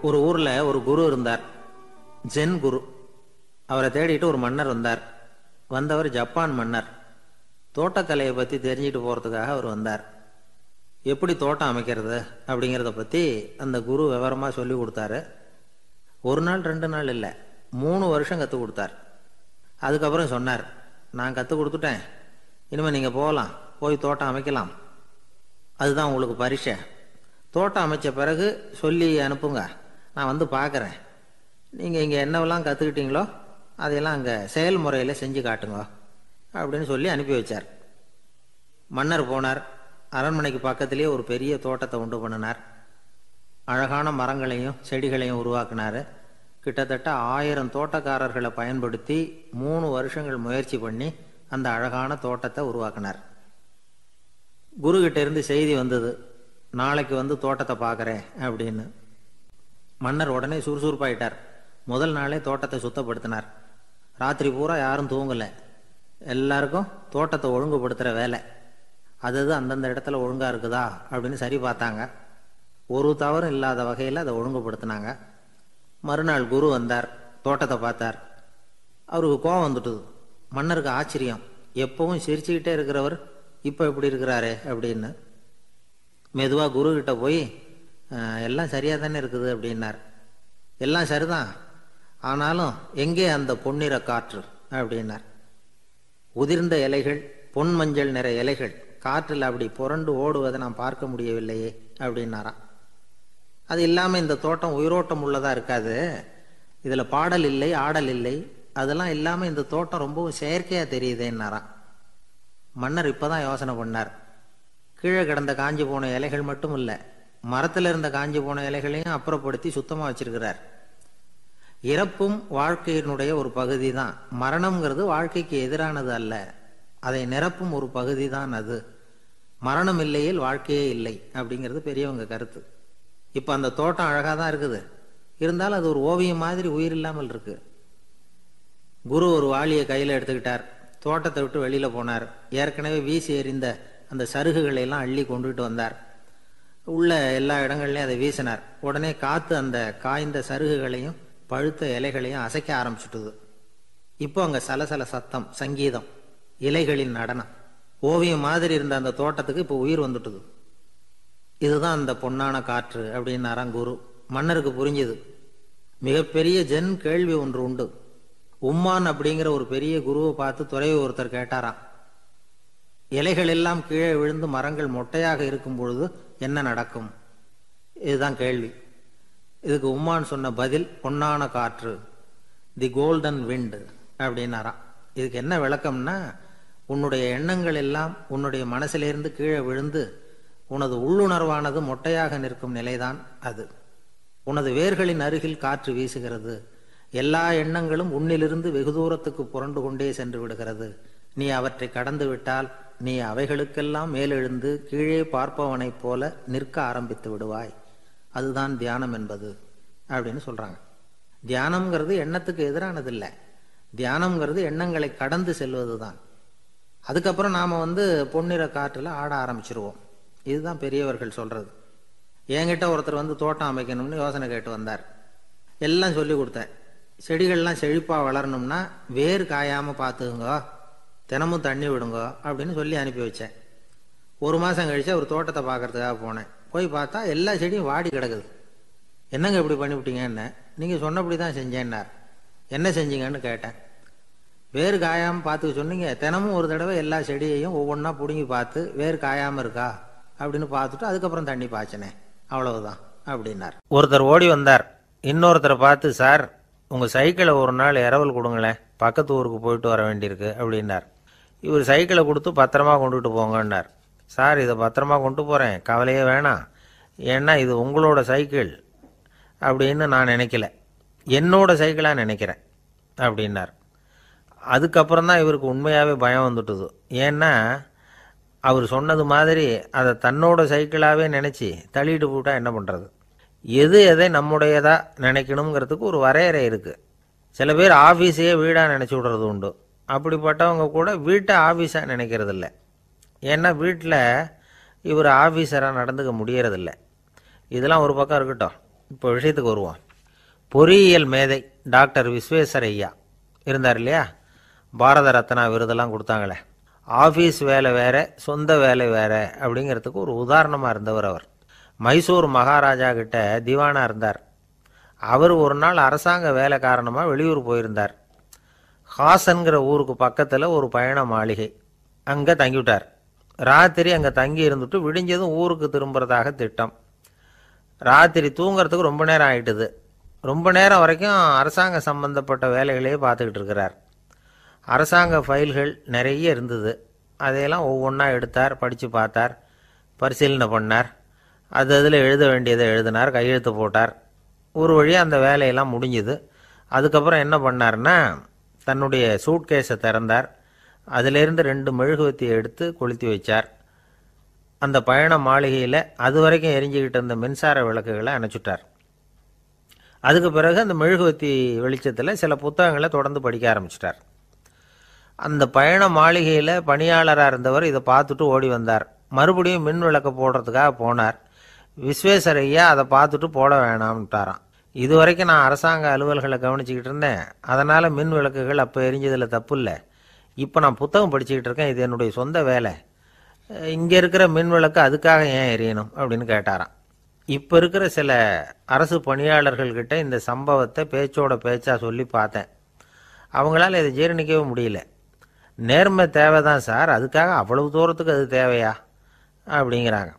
ஒரு ஊர்ல ஒரு குரு இருந்தார், ஜென் குரு. அவரை தேடிட்டு ஒரு மன்னர் வந்தார். வந்தவர் ஜப்பான் மன்னர். தோட்டக்கலையை பற்றி தெரிஞ்சுட்டு போகிறதுக்காக அவர் வந்தார். எப்படி தோட்டம் அமைக்கிறது அப்படிங்கிறத பற்றி அந்த குரு விவரமாக சொல்லி கொடுத்தாரு. ஒரு நாள் 2 நாள் இல்லை, 3 வருஷம் கற்றுக் கொடுத்தார். அதுக்கப்புறம் சொன்னார், நான் கற்றுக் கொடுத்துட்டேன், இனிமேல் நீங்கள் போகலாம், போய் தோட்டம் அமைக்கலாம், அதுதான் உங்களுக்கு பரீட்சை. தோட்டம் அமைச்ச பிறகு சொல்லி அனுப்புங்க, நான் வந்து பார்க்குறேன். நீங்கள் இங்கே என்னவெல்லாம் கற்றுக்கிட்டீங்களோ அதையெல்லாம் அங்கே செயல்முறையில் செஞ்சு காட்டுங்க அப்படின்னு சொல்லி அனுப்பி வச்சார். மன்னர் போனார். அரண்மனைக்கு பக்கத்திலேயே ஒரு பெரிய தோட்டத்தை உண்டு பண்ணினார். அழகான மரங்களையும் செடிகளையும் உருவாக்கினார். கிட்டத்தட்ட 1000 தோட்டக்காரர்களை பயன்படுத்தி 3 வருஷங்கள் முயற்சி பண்ணி அந்த அழகான தோட்டத்தை உருவாக்கினார். குருக்கிட்ட இருந்து செய்தி வந்தது, நாளைக்கு வந்து தோட்டத்தை பார்க்குறேன் அப்படின்னு. மன்னர் உடனே சுறுசுறுப்பாயிட்டார். முதல் நாளே தோட்டத்தை சுத்தப்படுத்தினார். ராத்திரி பூரா யாரும் தூங்கலை. எல்லாருக்கும் தோட்டத்தை ஒழுங்குபடுத்துகிற வேலை. அது அந்தந்த இடத்துல ஒழுங்காக இருக்குதா அப்படின்னு சரி பார்த்தாங்க. ஒரு தவறும் இல்லாத வகையில் அதை ஒழுங்குபடுத்தினாங்க. மறுநாள் குரு வந்தார், தோட்டத்தை பார்த்தார். அவருக்கு கோபம் வந்துட்டுது. மன்னருக்கு ஆச்சரியம், எப்பவும் சிரிச்சுக்கிட்டே இருக்கிறவர் இப்போ எப்படி இருக்கிறாரு அப்படின்னு. மெதுவாக குருக்கிட்ட போய், எல்லாம் சரியாக தானே இருக்குது அப்படின்னார். எல்லாம் சரிதான், ஆனாலும் எங்கே அந்த பொன்னிற காற்று அப்படின்னார். உதிர்ந்த இலைகள், பொன் மஞ்சள் நிற இலைகள் காற்றில் அப்படி புரண்டு ஓடுவதை நான் பார்க்க முடியவில்லையே அப்படின்னாராம். அது இல்லாமல் இந்த தோட்டம் உயிரோட்டம் உள்ளதாக இருக்காது, இதில் பாடல் இல்லை, ஆடல் இல்லை, அதெல்லாம் இல்லாமல் இந்த தோட்டம் ரொம்பவும் செயற்கையாக தெரியுதேன்னாராம். மன்னர் இப்போ தான் யோசனை பண்ணார். கீழே கிடந்த காஞ்சி போன இலைகள் மட்டும் இல்லை, மரத்தில் இருந்த காஞ்சி போன இலைகளையும் அப்புறப்படுத்தி சுத்தமாக வச்சிருக்கிறார். இறப்பும் வாழ்க்கையினுடைய ஒரு பகுதி தான். மரணம்ங்கிறது வாழ்க்கைக்கு எதிரானது அல்ல, அதை நிரப்பும் ஒரு பகுதி தான் அது. மரணம் இல்லையில் வாழ்க்கையே இல்லை அப்படிங்கிறது பெரியவங்க கருத்து. இப்போ அந்த தோட்டம் அழகாக தான் இருக்குது, இருந்தாலும் அது ஒரு ஓவியம் மாதிரி உயிர் இல்லாமல் இருக்கு. குரு ஒரு வாளியை கையில் எடுத்துக்கிட்டார். தோட்டத்தை விட்டு வெளியில் போனார். ஏற்கனவே வீசி எறிந்த அந்த சருகுகளை எல்லாம் அள்ளி கொண்டுகிட்டு வந்தார். உள்ள எல்லா இடங்கள்லையும் அதை வீசினார். உடனே காற்று அந்த காய்ந்த சருகுகளையும் பழுத்த இலைகளையும் அசைக்க ஆரம்பிச்சுட்டுது. இப்போ அங்கே சலசல சத்தம், சங்கீதம், இலைகளின் நடனம். ஓவியம் மாதிரி இருந்த அந்த தோட்டத்துக்கு இப்போ உயிர் வந்துட்டுது. இதுதான் அந்த பொன்னான காற்று அப்படின்னாராம் குரு. மன்னருக்கு புரிஞ்சுது. மிகப்பெரிய ஜென் கேள்வி ஒன்று உண்டு. உம்மான் அப்படிங்கிற ஒரு பெரிய குருவை பார்த்து துறவி ஒருத்தர் கேட்டாராம், இலைகள் எல்லாம் கீழே விழுந்து மரங்கள் மொட்டையாக இருக்கும் பொழுது என்ன நடக்கும்? இதுதான் கேள்வி. இதுக்கு உம்மான் சொன்ன பதில் பொன்னான காற்று, தி கோல்டன் விண்ட் அப்படின்னாராம். இதுக்கு என்ன விளக்கம்னா, உன்னுடைய எண்ணங்கள் எல்லாம் உன்னுடைய மனசிலிருந்து கீழே விழுந்து உனது உள்ளுணர்வானது மொட்டையாக நிற்கும் நிலைதான் அது. உனது வேர்களின் அருகில் காற்று வீசுகிறது. எல்லா எண்ணங்களும் உன்னிலிருந்து வெகு தூரத்துக்கு புரண்டு கொண்டே சென்று விடுகிறது. நீ அவற்றை கடந்து விட்டால் நீ அவைகளுக்கெல்லாம் மேலெழுந்து கீழே பார்ப்பவனைப் போல நிற்க ஆரம்பித்து விடுவாய். அதுதான் தியானம் என்பது அப்படின்னு சொல்றாங்க. தியானம்ங்கிறது எண்ணத்துக்கு எதிரானது இல்லை. தியானம்ங்கிறது எண்ணங்களை கடந்து செல்வது தான். அதுக்கப்புறம் நாம் பொன்னிற காற்றில் ஆட ஆரம்பிச்சிருவோம். இதுதான் பெரியவர்கள் சொல்றது. என்கிட்ட ஒருத்தர் தோட்டம் அமைக்கணும்னு யோசனை கேட்டு வந்தார். எல்லாம் சொல்லி கொடுத்தேன். செடிகள்லாம் செழிப்பாக வளரணும்னா வேர் காயாமல் பார்த்துக்குங்க, தினமும் தண்ணி விடுங்க அப்படின்னு சொல்லி அனுப்பி வச்சேன். 1 மாதம் கழிச்சு ஒரு தோட்டத்தை பார்க்கறதுக்காக போனேன். போய் பார்த்தா எல்லா செடியும் வாடி கிடக்குது. என்னங்க இப்படி பண்ணிவிட்டீங்கன்னு. நீங்கள் சொன்னபடி தான் செஞ்சேன்னார். என்ன செஞ்சீங்கன்னு கேட்டேன். வேர் காயாமல் பார்த்துக்க சொன்னீங்க, தினமும் ஒரு தடவை எல்லா செடியையும் ஒவ்வொன்றா பிடுங்கி பார்த்து வேர் காயாமல் இருக்கா அப்படின்னு பார்த்துட்டு அதுக்கப்புறம் தண்ணி பாய்ச்சினேன், அவ்வளவுதான் அப்படின்னார். ஒருத்தர் ஓடி வந்தார். இன்னொருத்தரை பார்த்து, சார் உங்கள் சைக்கிளை ஒரு நாள் இரவல் கொடுங்களேன், பக்கத்து ஊருக்கு போயிட்டு வர வேண்டியிருக்கு அப்படின்னார். இவர் சைக்கிளை கொடுத்து பத்திரமா கொண்டுகிட்டு போங்கன்னார். சார் இதை பத்திரமா கொண்டு போகிறேன், கவலையே வேணாம், ஏன்னா இது உங்களோட சைக்கிள் அப்படின்னு நான் நினைக்கல, என்னோட சைக்கிளாக நினைக்கிறேன் அப்படின்னார். அதுக்கப்புறம் தான் இவருக்கு உண்மையாகவே பயம் வந்துட்டுது. ஏன்னா அவர் சொன்னது மாதிரி அதை தன்னோட சைக்கிளாகவே நினச்சி தள்ளிட்டு போட்டால் என்ன பண்ணுறது? எதை நம்முடையதாக நினைக்கணுங்கிறதுக்கு ஒரு வரையறை இருக்குது. சில பேர் ஆஃபீஸையே வீடாக நினச்சி விடுறது உண்டு. அப்படிப்பட்டவங்க கூட வீட்டை ஆஃபீஸாக நினைக்கிறது இல்லை. ஏன்னா வீட்டில் இவர் ஆஃபீஸராக நடந்துக்க முடியறதில்ல. இதெல்லாம் ஒரு பக்கம் இருக்கட்டும். இப்போ விஷயத்துக்கு வருவோம். பொறியியல் மேதை டாக்டர் விஸ்வேஸ்வரய்யா இருந்தார் இல்லையா, பாரத ரத்னா விருதெல்லாம் கொடுத்தாங்களே. ஆஃபீஸ் வேலை வேற, சொந்த வேலை வேற அப்படிங்கிறதுக்கு ஒரு உதாரணமாக இருந்தவர் அவர். மைசூர் மகாராஜா கிட்ட திவானா இருந்தார். அவர் ஒரு நாள் அரசாங்க வேலை காரணமாக வெளியூர் போயிருந்தார். ஹாசன்கிற ஊருக்கு பக்கத்தில் ஒரு பயண மாளிகை, அங்கே தங்கிவிட்டார். ராத்திரி அங்கே தங்கி இருந்துட்டு விடிஞ்சதும் ஊருக்கு திரும்புறதாக திட்டம். ராத்திரி தூங்கிறதுக்கு ரொம்ப நேரம் ஆயிட்டுது. ரொம்ப நேரம் வரைக்கும் அரசாங்க சம்பந்தப்பட்ட வேலைகளையே பார்த்துக்கிட்டு இருக்கிறார். அரசாங்க ஃபைல்கள் நிறைய இருந்தது. அதையெல்லாம் ஒவ்வொன்றா எடுத்தார், படித்து பார்த்தார், பரிசீலனை பண்ணார். அதில் எழுத வேண்டியதை எழுதினார், கையெழுத்து போட்டார். ஒரு வழியாக அந்த வேலையெல்லாம் முடிஞ்சுது. அதுக்கப்புறம் என்ன பண்ணார்னா, தன்னுடைய சூட்கேஸை திறந்தார். அதிலிருந்து 2 மெழுகுவத்தியை எடுத்து கொளுத்தி வச்சார். அந்த பயண மாளிகையில் அது வரைக்கும் எரிஞ்சுக்கிட்டு இருந்த மின்சார விளக்குகளை அணைச்சுட்டார். அதுக்கு பிறகு அந்த மெழுகுவத்தி வெளிச்சத்தில் சில புத்தகங்களை தொடர்ந்து படிக்க ஆரம்பிச்சிட்டார். அந்த பயண மாளிகையில் பணியாளராக இருந்தவர் இதை பார்த்துட்டு ஓடி வந்தார். மறுபடியும் மின் விளக்கை போடுறதுக்காக போனார். விஸ்வேஸ்வரய்யா அதை பார்த்துட்டு போட வேணாம்ட்டாராம். இது வரைக்கும் நான் அரசாங்க அலுவல்களை கவனிச்சுக்கிட்டு இருந்தேன், அதனால் மின் விளக்குகள் அப்போ எரிஞ்சதில் தப்பு இல்லை. இப்போ நான் புத்தகம் படிச்சுக்கிட்டு இருக்கேன், இது என்னுடைய சொந்த வேலை. இங்கே இருக்கிற மின் விளக்கு அதுக்காக ஏன் எரியணும் அப்படின்னு கேட்டாராம். இப்போ இருக்கிற சில அரசு பணியாளர்கள்கிட்ட இந்த சம்பவத்தை பேச்சோட பேச்சா சொல்லி பார்த்தேன். அவங்களால இதை ஜீரணிக்கவே முடியல. நேர்மை தேவைதான் சார், அதுக்காக அவ்வளவு தூரத்துக்கு அது தேவையா அப்படிங்கிறாங்க.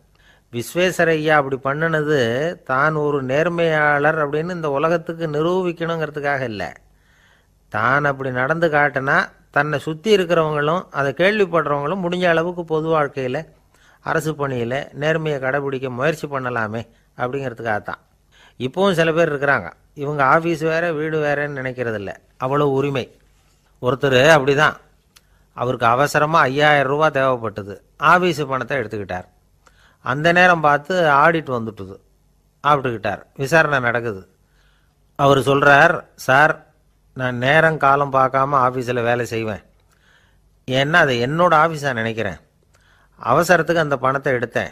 விஸ்வேஸ்வரய்யா அப்படி பண்ணினது தான் ஒரு நேர்மையாளர் அப்படின்னு இந்த உலகத்துக்கு நிரூபிக்கணுங்கிறதுக்காக இல்லை. தான் அப்படி நடந்து காட்டினா தன்னை சுற்றி இருக்கிறவங்களும் அதை கேள்விப்படுறவங்களும் முடிஞ்ச அளவுக்கு பொது வாழ்க்கையில் அரசு பணியில் நேர்மையை கடைபிடிக்க முயற்சி பண்ணலாமே அப்படிங்கிறதுக்காகத்தான். இப்போவும் சில பேர் இருக்கிறாங்க, இவங்க ஆஃபீஸ் வேறு வீடு வேறேன்னு நினைக்கிறதில்ல, அவ்வளோ உரிமை. ஒருத்தர் அப்படி தான், அவருக்கு அவசரமாக 5000 ரூபா தேவைப்பட்டது. ஆஃபீஸு பணத்தை எடுத்துக்கிட்டார். அந்த நேரம் பார்த்து ஆடிட் வந்துட்டுது, ஆப்பிட்டுக்கிட்டார். விசாரணை நடக்குது. அவர் சொல்கிறார், சார் நான் நேரம் காலம் பார்க்காம ஆஃபீஸில் வேலை செய்வேன், ஏன்னா அதை என்னோட ஆஃபீஸாக நினைக்கிறேன். அவசரத்துக்கு அந்த பணத்தை எடுத்தேன்,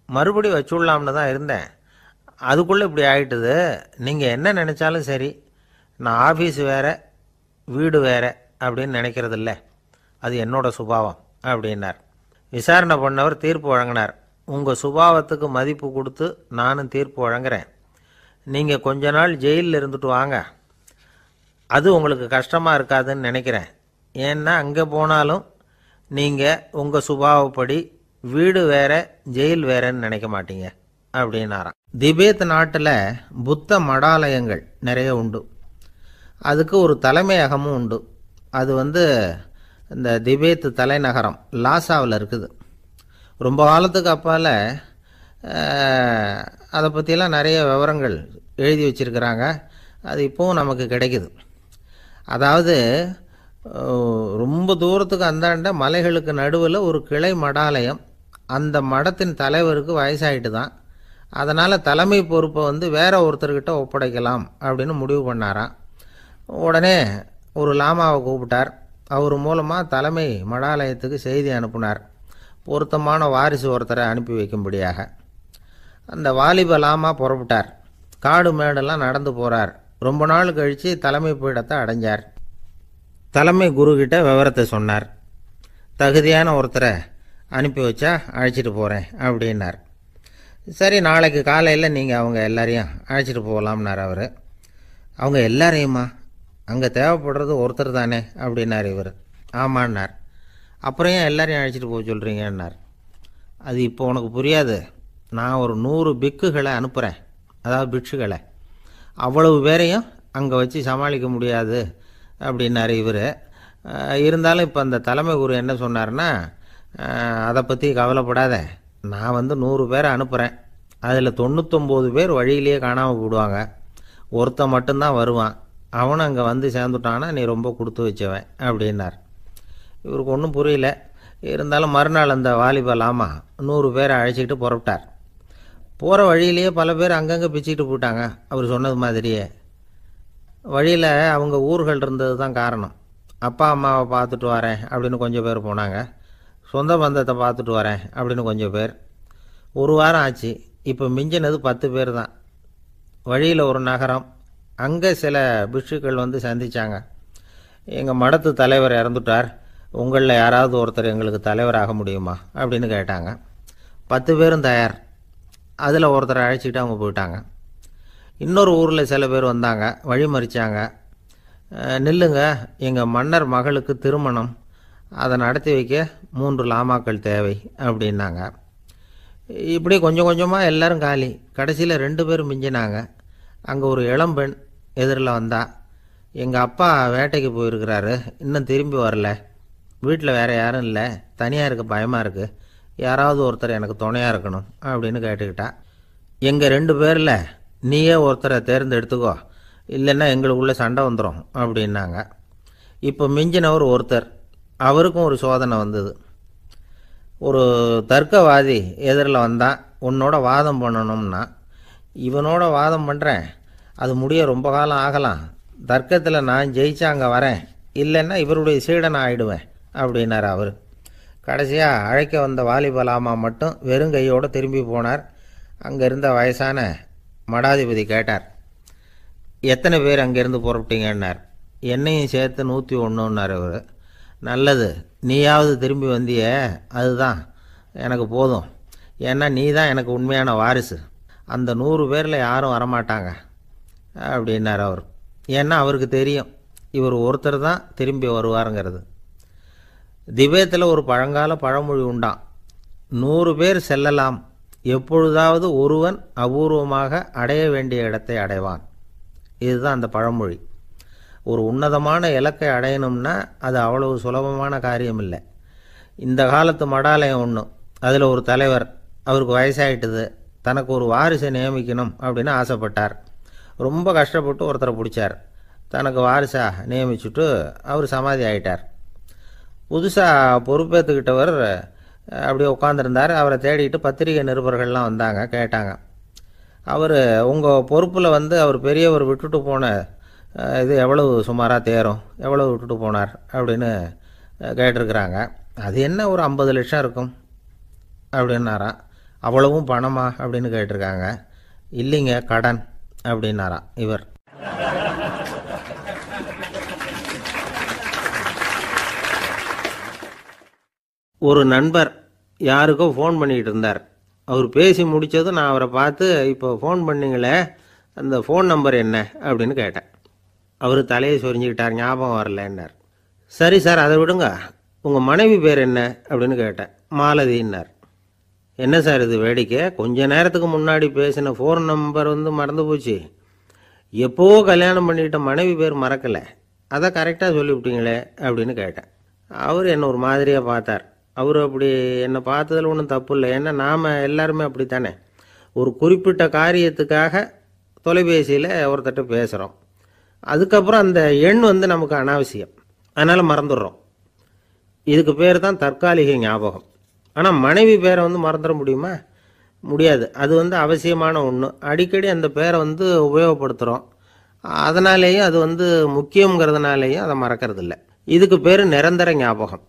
மறுபடியும் வச்சுடலாம்னு தான் இருந்தேன், அதுக்குள்ளே இப்படி ஆகிட்டுது. நீங்கள் என்ன நினச்சாலும் சரி, நான் ஆஃபீஸ் வேறு வீடு வேறு அப்படின்னு நினைக்கிறதில்ல, அது என்னோட சுபாவம் அப்படின்னார். விசாரணை பண்ணவர் தீர்ப்பு வழங்கினார். உங்கள் சுபாவத்துக்கு மதிப்பு கொடுத்து நானும் தீர்ப்பு வழங்குறேன். நீங்கள் கொஞ்ச நாள் ஜெயிலில் இருந்துட்டு வாங்க, அது உங்களுக்கு கஷ்டமாக இருக்காதுன்னு நினைக்கிறேன். ஏன்னா அங்கே போனாலும் நீங்கள் உங்கள் சுபாவப்படி வீடு வேற ஜெயில் வேறன்னு நினைக்க மாட்டீங்க அப்படின்னாராம். திபேத் நாட்டில் புத்த மடாலயங்கள் நிறைய உண்டு. அதுக்கு ஒரு தலைமையகமும் உண்டு. அது இந்த திபேத் தலைநகரம் லாசாவில் இருக்குது. ரொம்ப காலத்துக்கு அப்பால் அதை பற்றியெல்லாம் நிறைய விவரங்கள் எழுதி வச்சுருக்கிறாங்க. அது இப்போவும் நமக்கு கிடைக்குது. அதாவது ரொம்ப தூரத்துக்கு அந்தாண்ட மலைகளுக்கு நடுவில் ஒரு கிளை மடாலயம். அந்த மடத்தின் தலைவருக்கு வயசாகிட்டு தான், அதனால் தலைமை பொறுப்பை வேற ஒருத்தர்கிட்ட ஒப்படைக்கலாம் அப்படின்னு முடிவு பண்ணாராம். உடனே ஒரு லாமாவை கூப்பிட்டார். அவர் மூலமாக தலைமை மடாலயத்துக்கு செய்தி அனுப்புனார், பொருத்தமான வாரிசு ஒருத்தரை அனுப்பி வைக்கும்படியாக. அந்த வாலிப லாமா புறப்பட்டார். காடு மேடெல்லாம் நடந்து போகிறார். ரொம்ப நாள் கழித்து தலைமை பீடத்தை அடைஞ்சார். தலைமை குருக்கிட்ட விவரத்தை சொன்னார். தகுதியான ஒருத்தரை அனுப்பி வச்சா அழைச்சிட்டு போகிறேன் அப்படின்னார். சரி, நாளைக்கு காலையில் நீங்கள் அவங்க எல்லாரையும் அழைச்சிட்டு போகலாம்னார் அவர். அவங்க எல்லாரையுமா? அங்கே தேவைப்படுறது ஒருத்தர் தானே அப்படின்னார் இவர். ஆமான்னார். அப்புறம் ஏன் எல்லாரையும் அழைச்சிட்டு போக சொல்கிறீங்கன்னார். அது இப்போ உனக்கு புரியாது. நான் ஒரு 100 பிக்குகளை அனுப்புகிறேன், அதாவது பிட்சுகளை. அவ்வளவு பேரையும் அங்கே வச்சு சமாளிக்க முடியாது அப்படின்னாரு இவர். இருந்தாலும் இப்போ அந்த தலைமை குரு என்ன சொன்னார்னா, அதை பற்றி கவலைப்படாத, நான் 100 பேரை அனுப்புகிறேன், அதில் 99 பேர் வழியிலேயே காணாமல் போடுவாங்க, ஒருத்தன் மட்டும்தான் வருவான், அவனும் அங்கே சேர்ந்துட்டானா நீ ரொம்ப கொடுத்து வச்சவன் அப்படின்னார். இவருக்கு ஒன்றும் புரியல. இருந்தாலும் மறுநாள் அந்த வாலிபலாமா 100 பேரை அழைச்சிக்கிட்டு புறப்பட்டார். போகிற வழியிலேயே பல பேர் அங்கங்கே பிச்சுக்கிட்டு போயிட்டாங்க. அவர் சொன்னது மாதிரியே வழியில் அவங்க ஊர்கள் இருந்தது தான் காரணம். அப்பா அம்மாவை பார்த்துட்டு வரேன் அப்படின்னு கொஞ்சம் பேர் போனாங்க. சொந்த பந்தத்தை பார்த்துட்டு வரேன் அப்படின்னு கொஞ்சம் பேர். ஒரு வாரம் ஆச்சு. இப்போ மிஞ்சினது 10 பேர் தான். வழியில் ஒரு நகரம். அங்கே சில பிட்சுக்கள் வந்து சந்தித்தாங்க. எங்கள் மடத்து தலைவர் இறந்துட்டார், உங்களில் யாராவது ஒருத்தர் எங்களுக்கு தலைவராக முடியுமா அப்படின்னு கேட்டாங்க. 10 பேரும் தயார். அதில் ஒருத்தரை அழைச்சிக்கிட்டு அவங்க போயிட்டாங்க. இன்னொரு ஊரில் சில பேர் வந்தாங்க, வழி மறிச்சாங்க. நில்லுங்க, எங்கள் மன்னர் மகளுக்கு திருமணம், அதை நடத்தி வைக்க 3 லாமாக்கள் தேவை அப்படின்னாங்க. இப்படி கொஞ்சம் கொஞ்சமாக எல்லோரும் காலி. கடைசியில் 2 பேரும் மிஞ்சினாங்க. அங்கே ஒரு இளம்பெண் எதிரில் வந்தா. எங்கள் அப்பா வேட்டைக்கு போயிருக்கிறாரு, இன்னும் திரும்பி வரல, வீட்டில் வேறு யாரும் இல்லை, தனியாக இருக்க பயமாக இருக்குது, யாராவது ஒருத்தர் எனக்கு துணையாக இருக்கணும் அப்படின்னு கேட்டுக்கிட்டா. எங்கள் 2 பேரில் நீயே ஒருத்தரை தேர்ந்தெடுத்துக்கோ, இல்லைன்னா எங்களுக்குள்ளே சண்டை வந்துடும் அப்படின்னாங்க. இப்போ மிஞ்சினவர் ஒருத்தர். அவருக்கும் ஒரு சோதனை வந்தது. ஒரு தர்க்கவாதி எதிரில் வந்தான். உன்னோட வாதம் பண்ணணும்னா. இவனோட வாதம் பண்ணுறேன், அது முடிய ரொம்ப காலம் ஆகலாம், தர்க்கத்தில் நான் ஜெயிச்சா அங்கே வரேன், இல்லைன்னா இவருடைய சீடனை ஆயிடுவேன் அப்படின்னார் அவர். கடைசியாக அழைக்க வந்த வாலிபலாமா மட்டும் வெறும் கையோடு திரும்பி போனார். அங்கே இருந்த வயசான மடாதிபதி கேட்டார், எத்தனை பேர் அங்கேருந்து புறப்பட்டீங்கன்னார். என்னையும் சேர்த்து 101ன்னார் அவர். நல்லது, நீயாவது திரும்பி வந்தியே, அதுதான் எனக்கு போதும், ஏன்னா நீ தான் எனக்கு உண்மையான வாரிசு, அந்த 100 பேரில் யாரும் வரமாட்டாங்க அப்படின்னார் அவர். ஏன்னா அவருக்கு தெரியும் இவர் ஒருத்தர் தான் திரும்பி வருவாருங்கிறது. திபேத்தில் ஒரு பழங்கால பழமொழி உண்டாம், 100 பேர் செல்லலாம், எப்பொழுதாவது ஒருவன் அபூர்வமாக அடைய வேண்டிய இடத்தை அடைவான். இதுதான் அந்த பழமொழி. ஒரு உன்னதமான இலக்கை அடையணும்னா அது அவ்வளவு சுலபமான காரியம் இல்லை. இந்த காலத்து மடாலயம் ஒன்று, அதில் ஒரு தலைவர், அவருக்கு வயசாகிட்டுது, தனக்கு ஒரு வாரிசை நியமிக்கணும் அப்படின்னு ஆசைப்பட்டார். ரொம்ப கஷ்டப்பட்டு ஒருத்தரை பிடிச்சார், தனக்கு வாரிசாக நியமிச்சுட்டு அவர் சமாதி ஆகிட்டார். புதுசாக பொறுப்பேற்றுக்கிட்டவர் அப்படியே உட்காந்துருந்தார். அவரை தேடிட்டு பத்திரிகை நிருபர்கள்லாம் வந்தாங்க, கேட்டாங்க. அவர் உங்கள் பொறுப்பில் வந்து அவர் பெரியவர் விட்டுட்டு போன இது எவ்வளவு சுமாராக தேரும், எவ்வளவு விட்டுட்டு போனார் அப்படின்னு கேட்டிருக்கிறாங்க. அது என்ன ஒரு 50 லட்சம் இருக்கும் அப்படின்னாராம். அவ்வளவும் பணமா அப்படின்னு கேட்டிருக்காங்க. இல்லைங்க, கடன் அப்படின்னாராம் இவர். ஒரு நண்பர் யாருக்கோ ஃபோன் பண்ணிகிட்டு இருந்தார். அவர் பேசி முடித்ததும் நான் அவரை பார்த்து, இப்போ ஃபோன் பண்ணிங்களே, அந்த ஃபோன் நம்பர் என்ன அப்படின்னு கேட்டேன். அவர் தலையை சொரிஞ்சுக்கிட்டார், ஞாபகம் வரலன்னார். சரி சார், அதை விடுங்க, உங்கள் மனைவி பேர் என்ன அப்படின்னு கேட்டேன். மாலதின்னார். என்ன சார் இது வேடிக்கை, கொஞ்ச நேரத்துக்கு முன்னாடி பேசின ஃபோன் நம்பர் வந்து மறந்து போச்சு, எப்போவோ கல்யாணம் பண்ணிக்கிட்ட மனைவி பேர் மறக்கலை, அதை கரெக்டாக சொல்லிவிட்டீங்களே அப்படின்னு கேட்டேன். அவர் என்னை ஒரு மாதிரியாக பார்த்தார். அவர் அப்படி என்னை பார்த்ததில் ஒன்றும் தப்பு இல்லை, ஏன்னா நாம் எல்லாருமே அப்படித்தானே, ஒரு குறிப்பிட்ட காரியத்துக்காக தொலைபேசியில் ஒருத்தட்ட பேசுகிறோம், அதுக்கப்புறம் அந்த எண் வந்து நமக்கு அனாவசியம், அதனால் மறந்துடுறோம். இதுக்கு பேர் தான் தற்காலிக ஞாபகம். ஆனால் மனைவி பேரை வந்து மறந்துட முடியுமா? முடியாது. அது வந்து அவசியமான ஒன்று. அடிக்கடி அந்த பேரை வந்து உபயோகப்படுத்துகிறோம், அதனாலேயும் அது வந்து முக்கியங்கிறதுனாலேயும் அதை மறக்கறதில்ல. இதுக்கு பேர் நிரந்தர ஞாபகம்.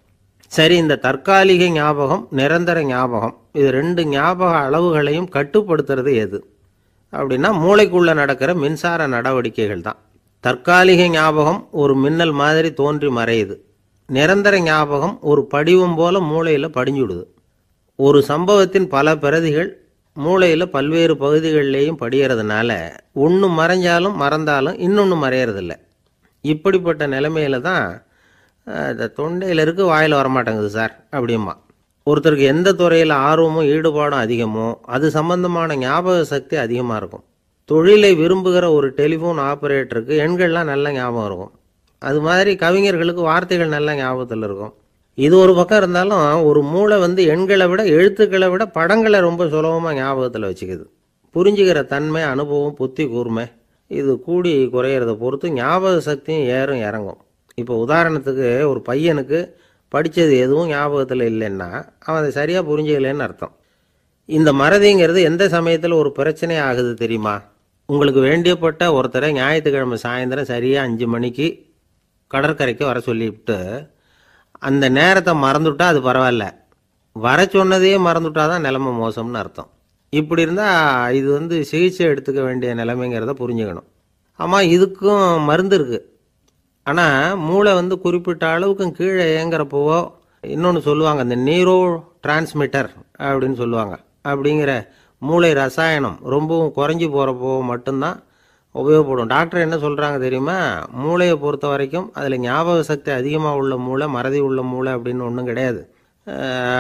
சரி, இந்த தற்காலிக ஞாபகம், நிரந்தர ஞாபகம், இது 2 ஞாபக அளவுகளையும் கட்டுப்படுத்துறது எது அப்படின்னா மூளைக்குள்ளே நடக்கிற மின்சார நடவடிக்கைகள் தான். தற்காலிக ஞாபகம் ஒரு மின்னல் மாதிரி தோன்றி மறையுது. நிரந்தர ஞாபகம் ஒரு படிவம் போல மூளையில் படிஞ்சுடுது. ஒரு சம்பவத்தின் பல பிரதிகள் மூளையில் பல்வேறு பகுதிகளிலேயும் படிகிறதுனால ஒன்று மறைஞ்சாலும் மறந்தாலும் இன்னொன்று மறையறதில்லை. இப்படிப்பட்ட நிலைமையில தான் இந்த தொண்டையில் இருக்கு, வாயில் வரமாட்டேங்குது சார் அப்படிமா. ஒருத்தருக்கு எந்த துறையில் ஆர்வமும் ஈடுபாடும் அதிகமோ அது சம்பந்தமான ஞாபக சக்தி அதிகமாக இருக்கும். தொழிலை விரும்புகிற ஒரு டெலிஃபோன் ஆப்ரேட்டருக்கு எண்கள்லாம் நல்ல ஞாபகம் இருக்கும். அது மாதிரி கவிஞர்களுக்கு வார்த்தைகள் நல்ல ஞாபகத்தில் இருக்கும். இது ஒரு பக்கம் இருந்தாலும் ஒரு மூளை வந்து எண்களை விட எழுத்துக்களை விட படங்களை ரொம்ப சுலபமாக ஞாபகத்தில் வச்சுக்குது. புரிஞ்சுக்கிற தன்மை, அனுபவம், புத்தி கூர்மை இது கூடி குறையிறத பொறுத்து ஞாபக சக்தியும் ஏறும் இறங்கும். இப்போ உதாரணத்துக்கு ஒரு பையனுக்கு படித்தது எதுவும் ஞாபகத்தில் இல்லைன்னா அவன் அதை சரியாக புரிஞ்சுக்கலைன்னு அர்த்தம். இந்த மறதிங்கிறது எந்த சமயத்தில் ஒரு பிரச்சனை ஆகுது தெரியுமா? உங்களுக்கு வேண்டியப்பட்ட ஒருத்தரை ஞாயிற்றுக்கிழமை சாயந்தரம் சரியாக 5 மணிக்கு கடற்கரைக்கு வர சொல்லிவிட்டு அந்த நேரத்தை மறந்துவிட்டா அது பரவாயில்ல, வர சொன்னதையே மறந்துவிட்டா தான் நிலைமை மோசம்னு அர்த்தம். இப்படி இருந்தால் இது சிகிச்சை எடுத்துக்க வேண்டிய நிலைமைங்கிறத புரிஞ்சுக்கணும். ஆமாம், இதுக்கும் மருந்து இருக்குது. ஆனால் மூளை குறிப்பிட்ட அளவுக்கும் கீழே இயங்குறப்போவோ இன்னொன்று சொல்லுவாங்க, இந்த நியூரோ டிரான்ஸ்மிட்டர் அப்படின்னு சொல்லுவாங்க. அப்படிங்கிற மூளை ரசாயனம் ரொம்பவும் குறைஞ்சி போகிறப்போ மட்டும்தான் உபயோகப்படும். டாக்டர் என்ன சொல்கிறாங்க தெரியுமா? மூளையை பொறுத்த வரைக்கும் அதில் ஞாபக சக்தி அதிகமாக உள்ள மூளை, மறதி உள்ள மூளை அப்படின்னு ஒன்றும் கிடையாது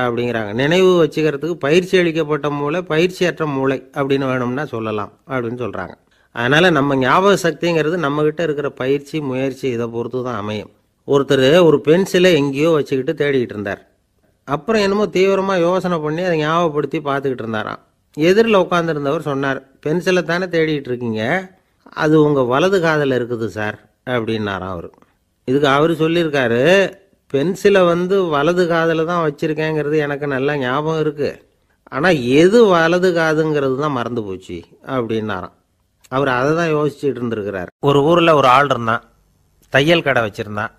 அப்படிங்கிறாங்க. நினைவு வச்சுக்கிறதுக்கு பயிற்சி அளிக்கப்பட்ட மூளை, பயிற்சியற்ற மூளை அப்படின்னு வேணும்னா சொல்லலாம் அப்படின்னு சொல்கிறாங்க. அதனால் நம்ம ஞாபக சக்திங்கிறது நம்மக்கிட்ட இருக்கிற பயிற்சி, முயற்சி இதை பொறுத்து தான் அமையும். ஒருத்தர் ஒரு பென்சிலை எங்கேயோ வச்சுக்கிட்டு தேடிக்கிட்டு இருந்தார். அப்புறம் என்னமோ தீவிரமாக யோசனை பண்ணி அதை ஞாபகப்படுத்தி பார்த்துக்கிட்டு இருந்தாராம். எதிரில் உட்காந்துருந்தவர் சொன்னார், பென்சிலை தானே தேடிக்கிட்டு இருக்கீங்க, அது உங்கள் வலது காதில் இருக்குது சார் அப்படின்னாராம் அவர். இதுக்கு அவர் சொல்லியிருக்காரு, பென்சிலை வலது காதில் தான் வச்சுருக்கேங்கிறது எனக்கு நல்லா ஞாபகம் இருக்குது, ஆனால் எது வலது காதுங்கிறது தான் மறந்து போச்சு அப்படின்னாராம். அவர் அதை தான் யோசிச்சுட்டு இருந்திருக்கிறார். ஒரு ஊரில் ஒரு ஆள் இருந்தான், தையல் கடை வச்சுருந்தான்.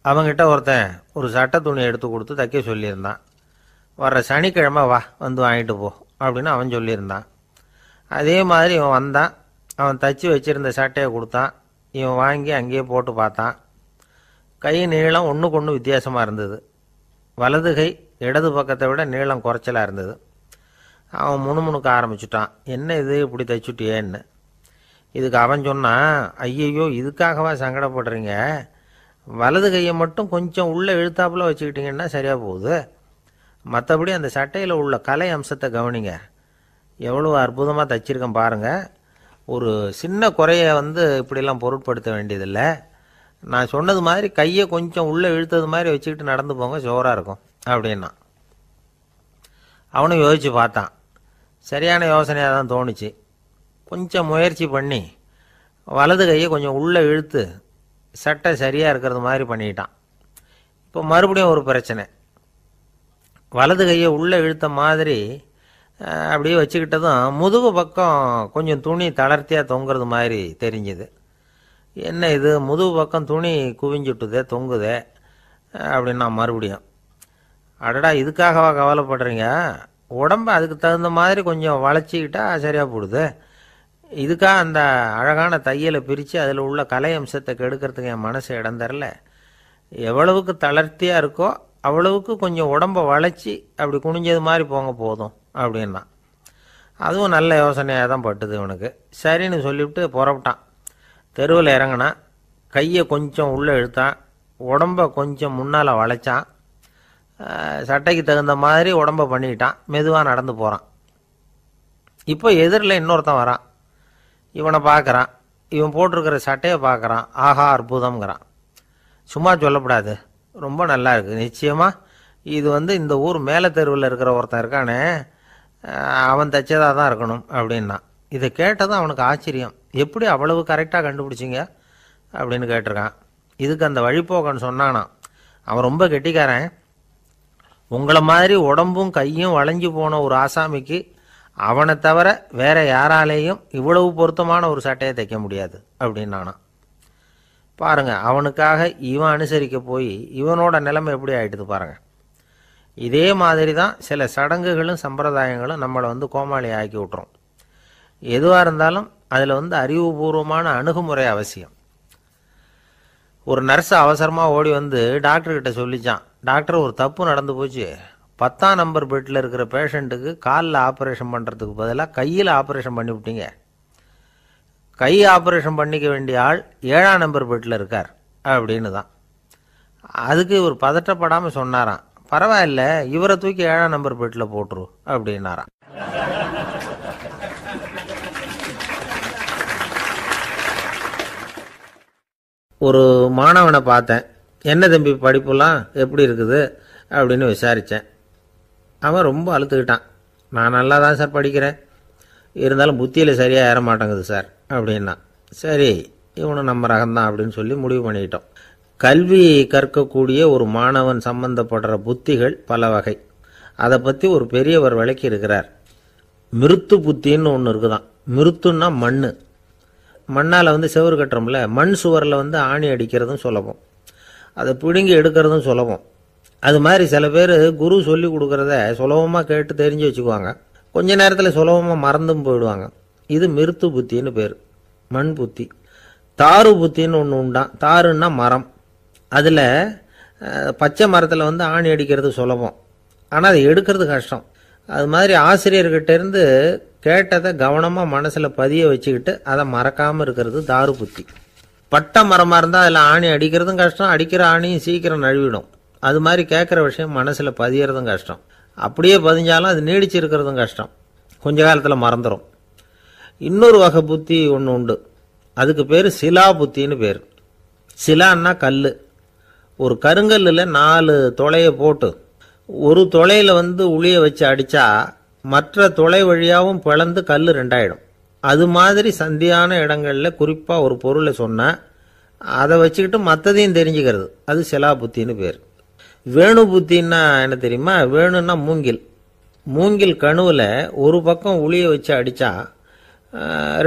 அவங்ககிட்ட ஒருத்தன் ஒரு சட்டை துணி எடுத்து கொடுத்து தைக்க சொல்லியிருந்தான். வர்ற சனிக்கிழமை வா, வாங்கிட்டு போ அப்படின்னு அவன் சொல்லியிருந்தான். அதே மாதிரி இவன் வந்தான். அவன் தச்சு வச்சுருந்த சட்டையை கொடுத்தான். இவன் வாங்கி அங்கேயே போட்டு பார்த்தான். கை நீளம் ஒன்றுக்கு ஒன்று வித்தியாசமாக இருந்தது. வலது கை இடது பக்கத்தை விட நீளம் குறைச்சலாக இருந்தது. அவன் முணுமுணுக்க ஆரம்பிச்சுட்டான், என்ன இது இப்படி தைச்சுட்டியேன்னு. இதுக்கு அவன் சொன்னான், ஐயையோ இதுக்காகவா சங்கடப்படுறீங்க, வலது கையை மட்டும் கொஞ்சம் உள்ளே இழுத்தாப்புல வச்சுக்கிட்டிங்கன்னா சரியாக போகுது, மற்றபடி அந்த சட்டையில் உள்ள கலை அம்சத்தை கவனிங்க, எவ்வளோ அற்புதமாக தைச்சிருக்கேன் பாருங்கள், ஒரு சின்ன குறையை இப்படிலாம் பொருட்படுத்த வேண்டியதில்லை, நான் சொன்னது மாதிரி கையை கொஞ்சம் உள்ளே இழுத்தது மாதிரி வச்சுக்கிட்டு நடந்து போங்க, ஜோராக இருக்கும் அப்படின்னா. அவனும் யோசித்து பார்த்தான். சரியான யோசனையாக தான் தோணுச்சு. கொஞ்சம் முயற்சி பண்ணி வலது கையை கொஞ்சம் உள்ளே இழுத்து சட்டை சரியாக இருக்கிறது மாதிரி பண்ணிட்டான். இப்போ மறுபடியும் ஒரு பிரச்சனை. வலது கையை உள்ளே இழுத்த மாதிரி அப்படியே வச்சுக்கிட்டதும் முதுகு பக்கம் கொஞ்சம் துணி தளர்த்தியாக தொங்குறது மாதிரி தெரிஞ்சுது. என்ன இது, முதுகு பக்கம் துணி குவிஞ்சுட்டுதே, தொங்குதே அப்படின்னா மறுபடியும், அடடா இதுக்காகவா கவலைப்படுறீங்க, உடம்பு அதுக்கு தகுந்த மாதிரி கொஞ்சம் வளைச்சிக்கிட்டா சரியாக போடுது, இதுக்காக அந்த அழகான தையலை பிரித்து அதில் உள்ள கலை அம்சத்தை கெடுக்கிறதுக்கு என் மனசு இடம் தரல, எவ்வளவுக்கு தளர்த்தியாக இருக்கோ அவ்வளவுக்கு கொஞ்சம் உடம்பை வளைச்சி அப்படி குனிஞ்சது மாதிரி போங்க போதும் அப்படின்னா. அதுவும் நல்ல யோசனையாக தான் பட்டுது இவனுக்கு. சரின்னு சொல்லிவிட்டு புறப்பட்டான். தெருவில் இறங்கினான். கையை கொஞ்சம் உள்ளே இழுத்தான், உடம்பை கொஞ்சம் முன்னால் வளைச்சான், சட்டைக்கு தகுந்த மாதிரி உடம்பை பண்ணிக்கிட்டான், மெதுவாக நடந்து போகிறான். இப்போ எதிரில் இன்னொருத்தன் வரான். இவனை பார்க்குறான், இவன் போட்டிருக்கிற சட்டையை பார்க்குறான், ஆஹா அற்புதம்ங்கிறான். சும்மா சொல்லக்கூடாது, ரொம்ப நல்லா இருக்குது, நிச்சயமாக இது இந்த ஊர் மேலே தெருவில் இருக்கிற ஒருத்தன் இருக்கானே அவன் தைச்சதாக தான் இருக்கணும் அப்படின்னா. இதை கேட்டதும் அவனுக்கு ஆச்சரியம், எப்படி அவ்வளவு கரெக்டாக கண்டுபிடிச்சிங்க அப்படின்னு கேட்டிருக்கான். இதுக்கு அந்த வழிபோக்கன்னு சொன்னானான், அவன் ரொம்ப கெட்டிக்காரன், உங்களை மாதிரி உடம்பும் கையும் வளைஞ்சு போன ஒரு ஆசாமிக்கு அவனை தவிர வேற யாராலேயும் இவ்வளவு பொருத்தமான ஒரு சட்டையை தைக்க முடியாது அப்படின்னானா. பாருங்க, அவனுக்காக இவன் அனுசரிக்க போய் இவனோட நிலைமை எப்படி ஆயிட்டுது பாருங்க. இதே மாதிரி தான் சில சடங்குகளும் சம்பிரதாயங்களும் நம்மளை கோமாளி ஆக்கி விட்டுரும். எதுவாக இருந்தாலும் அதில் அறிவுபூர்வமான அணுகுமுறை அவசியம். ஒரு நர்ஸ் அவசரமாக ஓடி டாக்டர்கிட்ட சொல்லிச்சான், டாக்டர் ஒரு தப்பு நடந்து போச்சு, 10ஆம் நம்பர் பெட்டில் இருக்கிற பேஷண்ட்டுக்கு காலில் ஆப்ரேஷன் பண்ணுறதுக்கு பதிலாக கையில் ஆப்ரேஷன் பண்ணி விட்டீங்க, கை ஆப்ரேஷன் பண்ணிக்க வேண்டிய ஆள் 7ஆம் நம்பர் பெட்டில் இருக்கார் அப்படின்னு தான். அதுக்கு ஒரு பதட்டப்படாமல் சொன்னாராம், பரவாயில்ல இவரை தூக்கி 7ஆம் நம்பர் பெட்டில் போட்டுரு அப்படின்னாராம். ஒரு மாணவனை பார்த்தேன், என்ன தம்பி படிப்புலாம் எப்படி இருக்குது அப்படின்னு விசாரித்தேன். அவன் ரொம்ப அழுத்துக்கிட்டான், நான் நல்லா தான் சார் படிக்கிறேன், இருந்தாலும் புத்தியில் சரியாக ஏற மாட்டேங்குது சார் அப்படின்னா. சரி இவனும் நம்ம ரகம்தான் அப்படின்னு சொல்லி முடிவு பண்ணிக்கிட்டோம். கல்வி கற்கக்கூடிய ஒரு மாணவன் சம்பந்தப்படுற புத்திகள் பல வகை. அதை பற்றி ஒரு பெரியவர் விளக்கி இருக்கிறார். மிருத்து புத்தின்னு ஒன்று இருக்குதான். மிருத்துன்னா மண், மண்ணால் செவுறு கட்டுறோம்ல, மண் சுவரில் ஆணி அடிக்கிறதும் சுலபம், அதை பிடுங்கி எடுக்கிறதும் சுலபம். அது மாதிரி சில பேர் குரு சொல்லி கொடுக்குறத சுலபமாக கேட்டு தெரிஞ்சு வச்சுக்குவாங்க. கொஞ்ச நேரத்தில் சுலபமாக மறந்தும் போயிடுவாங்க. இது மிருத்து புத்தின்னு பேர், மண் புத்தி. தாரு புத்தின்னு ஒன்று உண்டான். தாருன்னா மரம். அதில் பச்சை மரத்தில் வந்து ஆணி அடிக்கிறது சுலபம், ஆனால் அதை எடுக்கிறது கஷ்டம். அது மாதிரி ஆசிரியர்கிட்ட இருந்து கேட்டதை கவனமாக மனசில் பதிய வச்சுக்கிட்டு அதை மறக்காமல் இருக்கிறது தாரு புத்தி. பட்டை மரமாக இருந்தால் அதில் ஆணி அடிக்கிறதும் கஷ்டம், அடிக்கிற ஆணியும் சீக்கிரம் நழுவிடும். அது மாதிரி கேட்குற விஷயம் மனசில் பதியறதும் கஷ்டம். அப்படியே பதிஞ்சாலும் அது நீடிச்சு இருக்கிறதும் கஷ்டம், கொஞ்ச காலத்தில் மறந்துடும். இன்னொரு வகை புத்தி ஒன்று உண்டு, அதுக்கு பேர் சிலா புத்தின்னு பேர். சிலான்னா கல். ஒரு கருங்கல்லில் 4 துளையை போட்டு ஒரு துளையில் வந்து உளியை வச்சு அடித்தா மற்ற துளை வழியாகவும் பிளந்து கல் 2 ஆயிடும். அது மாதிரி சந்தியான இடங்களில் குறிப்பாக ஒரு பொருளை சொன்னால் அதை வச்சுக்கிட்டு மற்றதையும் தெரிஞ்சுக்கிறது, அது சிலா புத்தின்னு பேர். வேணு புத்தின்னா என்ன தெரியுமா? வேணுன்னா மூங்கில். மூங்கில் கணுவில் ஒரு பக்கம் உளியை வச்சு அடித்தா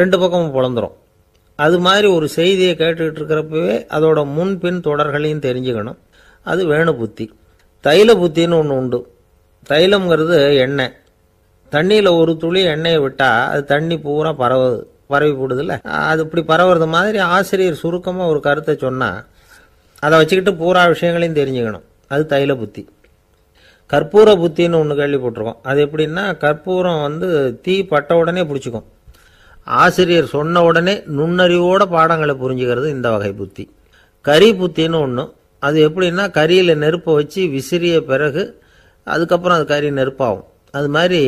2 பக்கமும் பிளந்துரும். அது மாதிரி ஒரு செய்தியை கேட்டுக்கிட்டு இருக்கிறப்பவே அதோட முன்பின் தொடர்களையும் தெரிஞ்சுக்கணும், அது வேணு புத்தி. தைல புத்தின்னு ஒன்று உண்டு. தைலம்ங்கிறது எண்ணெய். தண்ணியில் ஒரு துளி எண்ணெயை விட்டால் அது தண்ணி பூரா பரவி போடுதில்ல, அது இப்படி பரவுறது மாதிரி ஆசிரியர் சுருக்கமாக ஒரு கருத்தை சொன்னால் அதை வச்சுக்கிட்டு பூரா விஷயங்களையும் தெரிஞ்சுக்கணும், அது தைல புத்தி. கற்பூர புத்தின்னு ஒன்று கேள்விப்பட்டிருக்கோம். அது எப்படின்னா, கற்பூரம் வந்து தீ பட்ட உடனே பிடிச்சிக்கும். ஆசிரியர் சொன்ன உடனே நுண்ணறிவோட பாடங்களை புரிஞ்சுக்கிறது இந்த வகை புத்தி. கரி புத்தின்னு ஒன்று. அது எப்படின்னா, கரியில் நெருப்பை வச்சு விசிறிய பிறகு அதுக்கப்புறம் அது கறி நெருப்பாகும். அது மாதிரி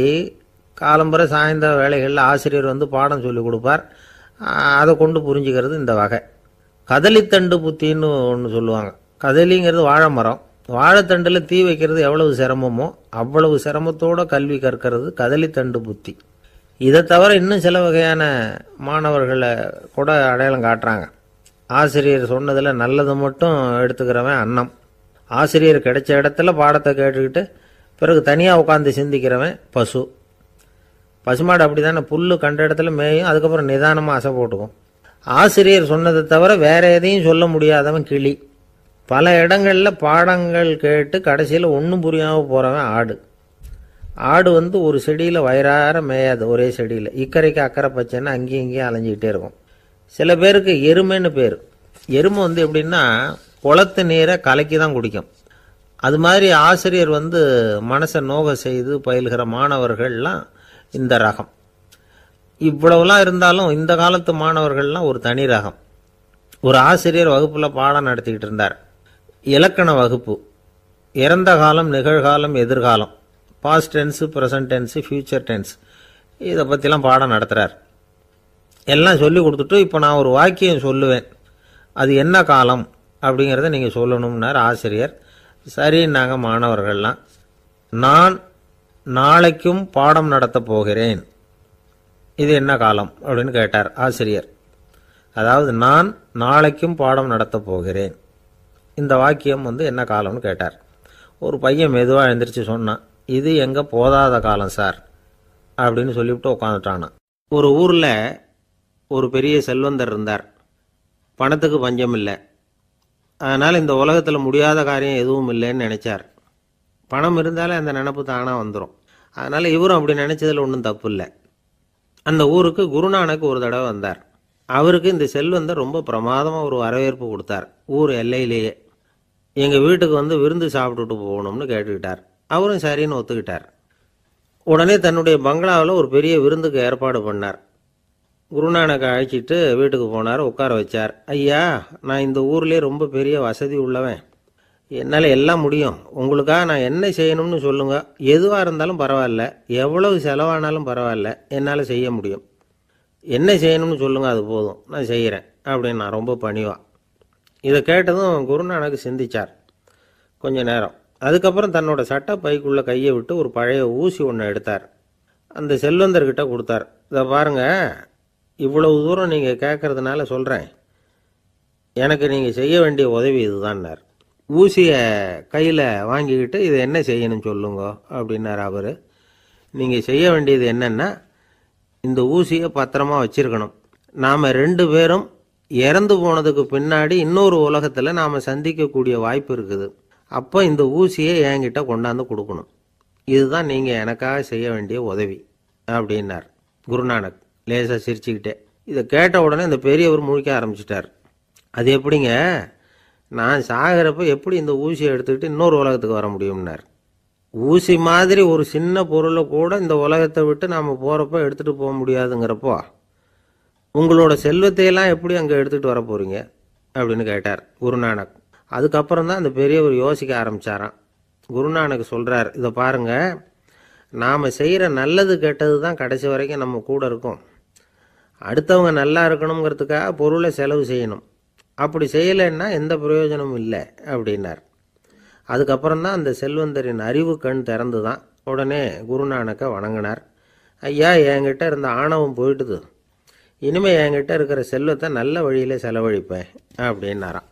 காலம்பரை சாயந்தர வேலைகளில் ஆசிரியர் வந்து பாடம் சொல்லி கொடுப்பார், அதை கொண்டு புரிஞ்சுக்கிறது இந்த வகை. கதலித்தண்டு புத்தின்னு ஒன்று சொல்லுவாங்க. கதலிங்கிறது வாழை மரம். வாழைத்தண்டில் தீ வைக்கிறது எவ்வளவு சிரமமோ அவ்வளவு சிரமத்தோடு கல்வி கற்கிறது கதலித்தண்டு புத்தி. இதை தவிர இன்னும் சில வகையான மாணவர்களை கூட அடையாளம் காட்டுறாங்க. ஆசிரியர் சொன்னதில் நல்லதை மட்டும் எடுத்துக்கிறவன் அன்னம். ஆசிரியர் கிடைச்ச இடத்துல பாடத்தை கேட்டுக்கிட்டு பிறகு தனியாக உட்காந்து சிந்திக்கிறவன் பசு. பசுமாடு அப்படி தானே, புல் கண்ட இடத்துல மேயும், அதுக்கப்புறம் நிதானமாக அசை போட்டுக்கும். ஆசிரியர் சொன்னதை தவிர வேற எதையும் சொல்ல முடியாதவன் கிளி. பல இடங்களில் பாடங்கள் கேட்டு கடைசியில் ஒன்றும் புரியாமல் போகிறவன் ஆடு. ஆடு வந்து ஒரு செடியில் வயிறார மேயாது, ஒரே செடியில். இக்கரைக்கு அக்கறை பச்சைன்னு அங்கேயும் இங்கேயும் அலைஞ்சிக்கிட்டே இருக்கும். சில பேருக்கு எருமைன்னு பேர். எருமை வந்து எப்படின்னா, குளத்து நீரை கலக்கி தான் குடிக்கும். அது மாதிரி ஆசிரியர் வந்து மனசை நோக செய்து பயில்கிற மாணவர்கள்லாம் இந்த ரகம். இவ்வளவுலாம் இருந்தாலும் இந்த காலத்து மாணவர்கள்லாம் ஒரு தனி ரகம். ஒரு ஆசிரியர் வகுப்பில் பாடம் நடத்திக்கிட்டு இருந்தார். இலக்கண வகுப்பு. இறந்த காலம், நிகழ்காலம், எதிர்காலம், past tense, present tense, future tense, இதை பற்றிலாம் பாடம் நடத்துகிறார். எல்லாம் சொல்லி கொடுத்துட்டு இப்போ நான் ஒரு வாக்கியம் சொல்லுவேன், அது என்ன காலம் அப்படிங்கிறத நீங்கள் சொல்லணும்னார் ஆசிரியர். சரின்னாங்க மாணவர்கள்லாம். நான் நாளைக்கும் பாடம் நடத்தப் போகிறேன், இது என்ன காலம் அப்படின்னு கேட்டார் ஆசிரியர். அதாவது நான் நாளைக்கும் பாடம் நடத்தப் போகிறேன், இந்த வாக்கியம் வந்து என்ன காலம்னு கேட்டார். ஒரு பையன் மெதுவாக எழுந்திரிச்சு சொன்னான், இது எங்கே போதாத காலம் சார் அப்படின்னு சொல்லிவிட்டு உட்காந்துட்டானா. ஒரு ஊரில் ஒரு பெரிய செல்வந்தர் இருந்தார். பணத்துக்கு பஞ்சம் இல்லை. அதனால் இந்த உலகத்தில் முடியாத காரியம் எதுவும் இல்லைன்னு நினச்சார். பணம் இருந்தாலே அந்த நினப்பு தானாக வந்துடும். அதனால் இவரும் அப்படி நினச்சதில் ஒன்றும் தப்பு இல்லை. அந்த ஊருக்கு குருநானக் ஒரு தடவை வந்தார். அவருக்கு இந்த செல்வந்தர் ரொம்ப பிரமாதமாக ஒரு வரவேற்பு கொடுத்தார். ஊர் எல்லையிலேயே எங்கள் வீட்டுக்கு வந்து விருந்து சாப்பிட்டுட்டு போகணும்னு கேட்டுக்கிட்டார். அவரும் சரின்னு ஒத்துக்கிட்டார். உடனே தன்னுடைய பங்களாவில் ஒரு பெரிய விருந்துக்கு ஏற்பாடு பண்ணார். குருநானக்கை அழைச்சிட்டு வீட்டுக்கு போனார், உட்கார வச்சார். ஐயா, நான் இந்த ஊர்லேயே ரொம்ப பெரிய வசதி உள்ளவன், என்னால் எல்லாம் முடியும், உங்களுக்காக நான் என்ன செய்யணும்னு சொல்லுங்கள், எதுவாக இருந்தாலும் பரவாயில்ல, எவ்வளவு செலவானாலும் பரவாயில்ல, என்னால் செய்ய முடியும், என்ன செய்யணும்னு சொல்லுங்கள், அது போதும், நான் செய்கிறேன் அப்படின்னு நான் ரொம்ப பணிவா. இதை கேட்டதும் குருநானக் சிந்திச்சார் கொஞ்ச நேரம். அதுக்கப்புறம் தன்னோட சட்டை பைக்குள்ளே கையை விட்டு ஒரு பழைய ஊசி ஒன்று எடுத்தார். அந்த செல்வந்தர்கிட்ட கொடுத்தார். இதை பாருங்கள், இவ்வளவு தூரம் நீங்கள் கேட்கறதுனால சொல்கிறேன், எனக்கு நீங்கள் செய்ய வேண்டிய உதவி இதுதான்னார். ஊசியை கையில் வாங்கிக்கிட்டு இதை என்ன செய்யணும்னு சொல்லுங்க அப்படின்னார் அவர். நீங்கள் செய்ய வேண்டியது என்னென்னா, இந்த ஊசியை பத்திரமா வச்சிருக்கணும். நாம் 2 பேரும் இறந்து போனதுக்கு பின்னாடி இன்னொரு உலகத்தில் நாம் சந்திக்கக்கூடிய வாய்ப்பு இருக்குது. அப்போ இந்த ஊசியை என்கிட்ட கொண்டாந்து கொடுக்கணும். இதுதான் நீங்கள் எனக்காக செய்ய வேண்டிய உதவி அப்படின்னார் குருநானக் லேசாக சிரிச்சுக்கிட்டே. இதை கேட்ட உடனே இந்த பெரியவர் முழிக்க ஆரம்பிச்சிட்டார். அது எப்படிங்க, நான் சாகிறப்ப எப்படி இந்த ஊசியை எடுத்துக்கிட்டு இன்னொரு உலகத்துக்கு வர முடியும்னார். ஊசி மாதிரி ஒரு சின்ன பொருளை கூட இந்த உலகத்தை விட்டு நாம் போகிறப்ப எடுத்துகிட்டு போக முடியாதுங்கிறப்போ உங்களோட செல்வத்தையெல்லாம் எப்படி அங்கே எடுத்துகிட்டு வர போகிறீங்க அப்படின்னு கேட்டார் குருநானக். அதுக்கப்புறம் தான் அந்த பெரியவர் யோசிக்க ஆரம்பித்தாராம். குருநானக் சொல்கிறார், இதை பாருங்கள், நாம் செய்கிற நல்லது கெட்டது தான் கடைசி வரைக்கும் நம்ம கூட இருக்கும். அடுத்தவங்க நல்லா இருக்கணுங்கிறதுக்காக பொருளை செலவு செய்யணும். அப்படி செய்யலைன்னா எந்த பிரயோஜனமும் இல்லை அப்படின்னார். அதுக்கப்புறம் தான் அந்த செல்வந்தரின் அறிவு கண் திறந்து தான் உடனே குருநானக்கை வணங்கினார். ஐயா, என்கிட்ட இருந்த ஆணவம் போயிட்டுது, இனிமேல் என்கிட்ட இருக்கிற செல்வத்தை நல்ல வழியில் செலவழிப்பேன் அப்படின்னாராம்.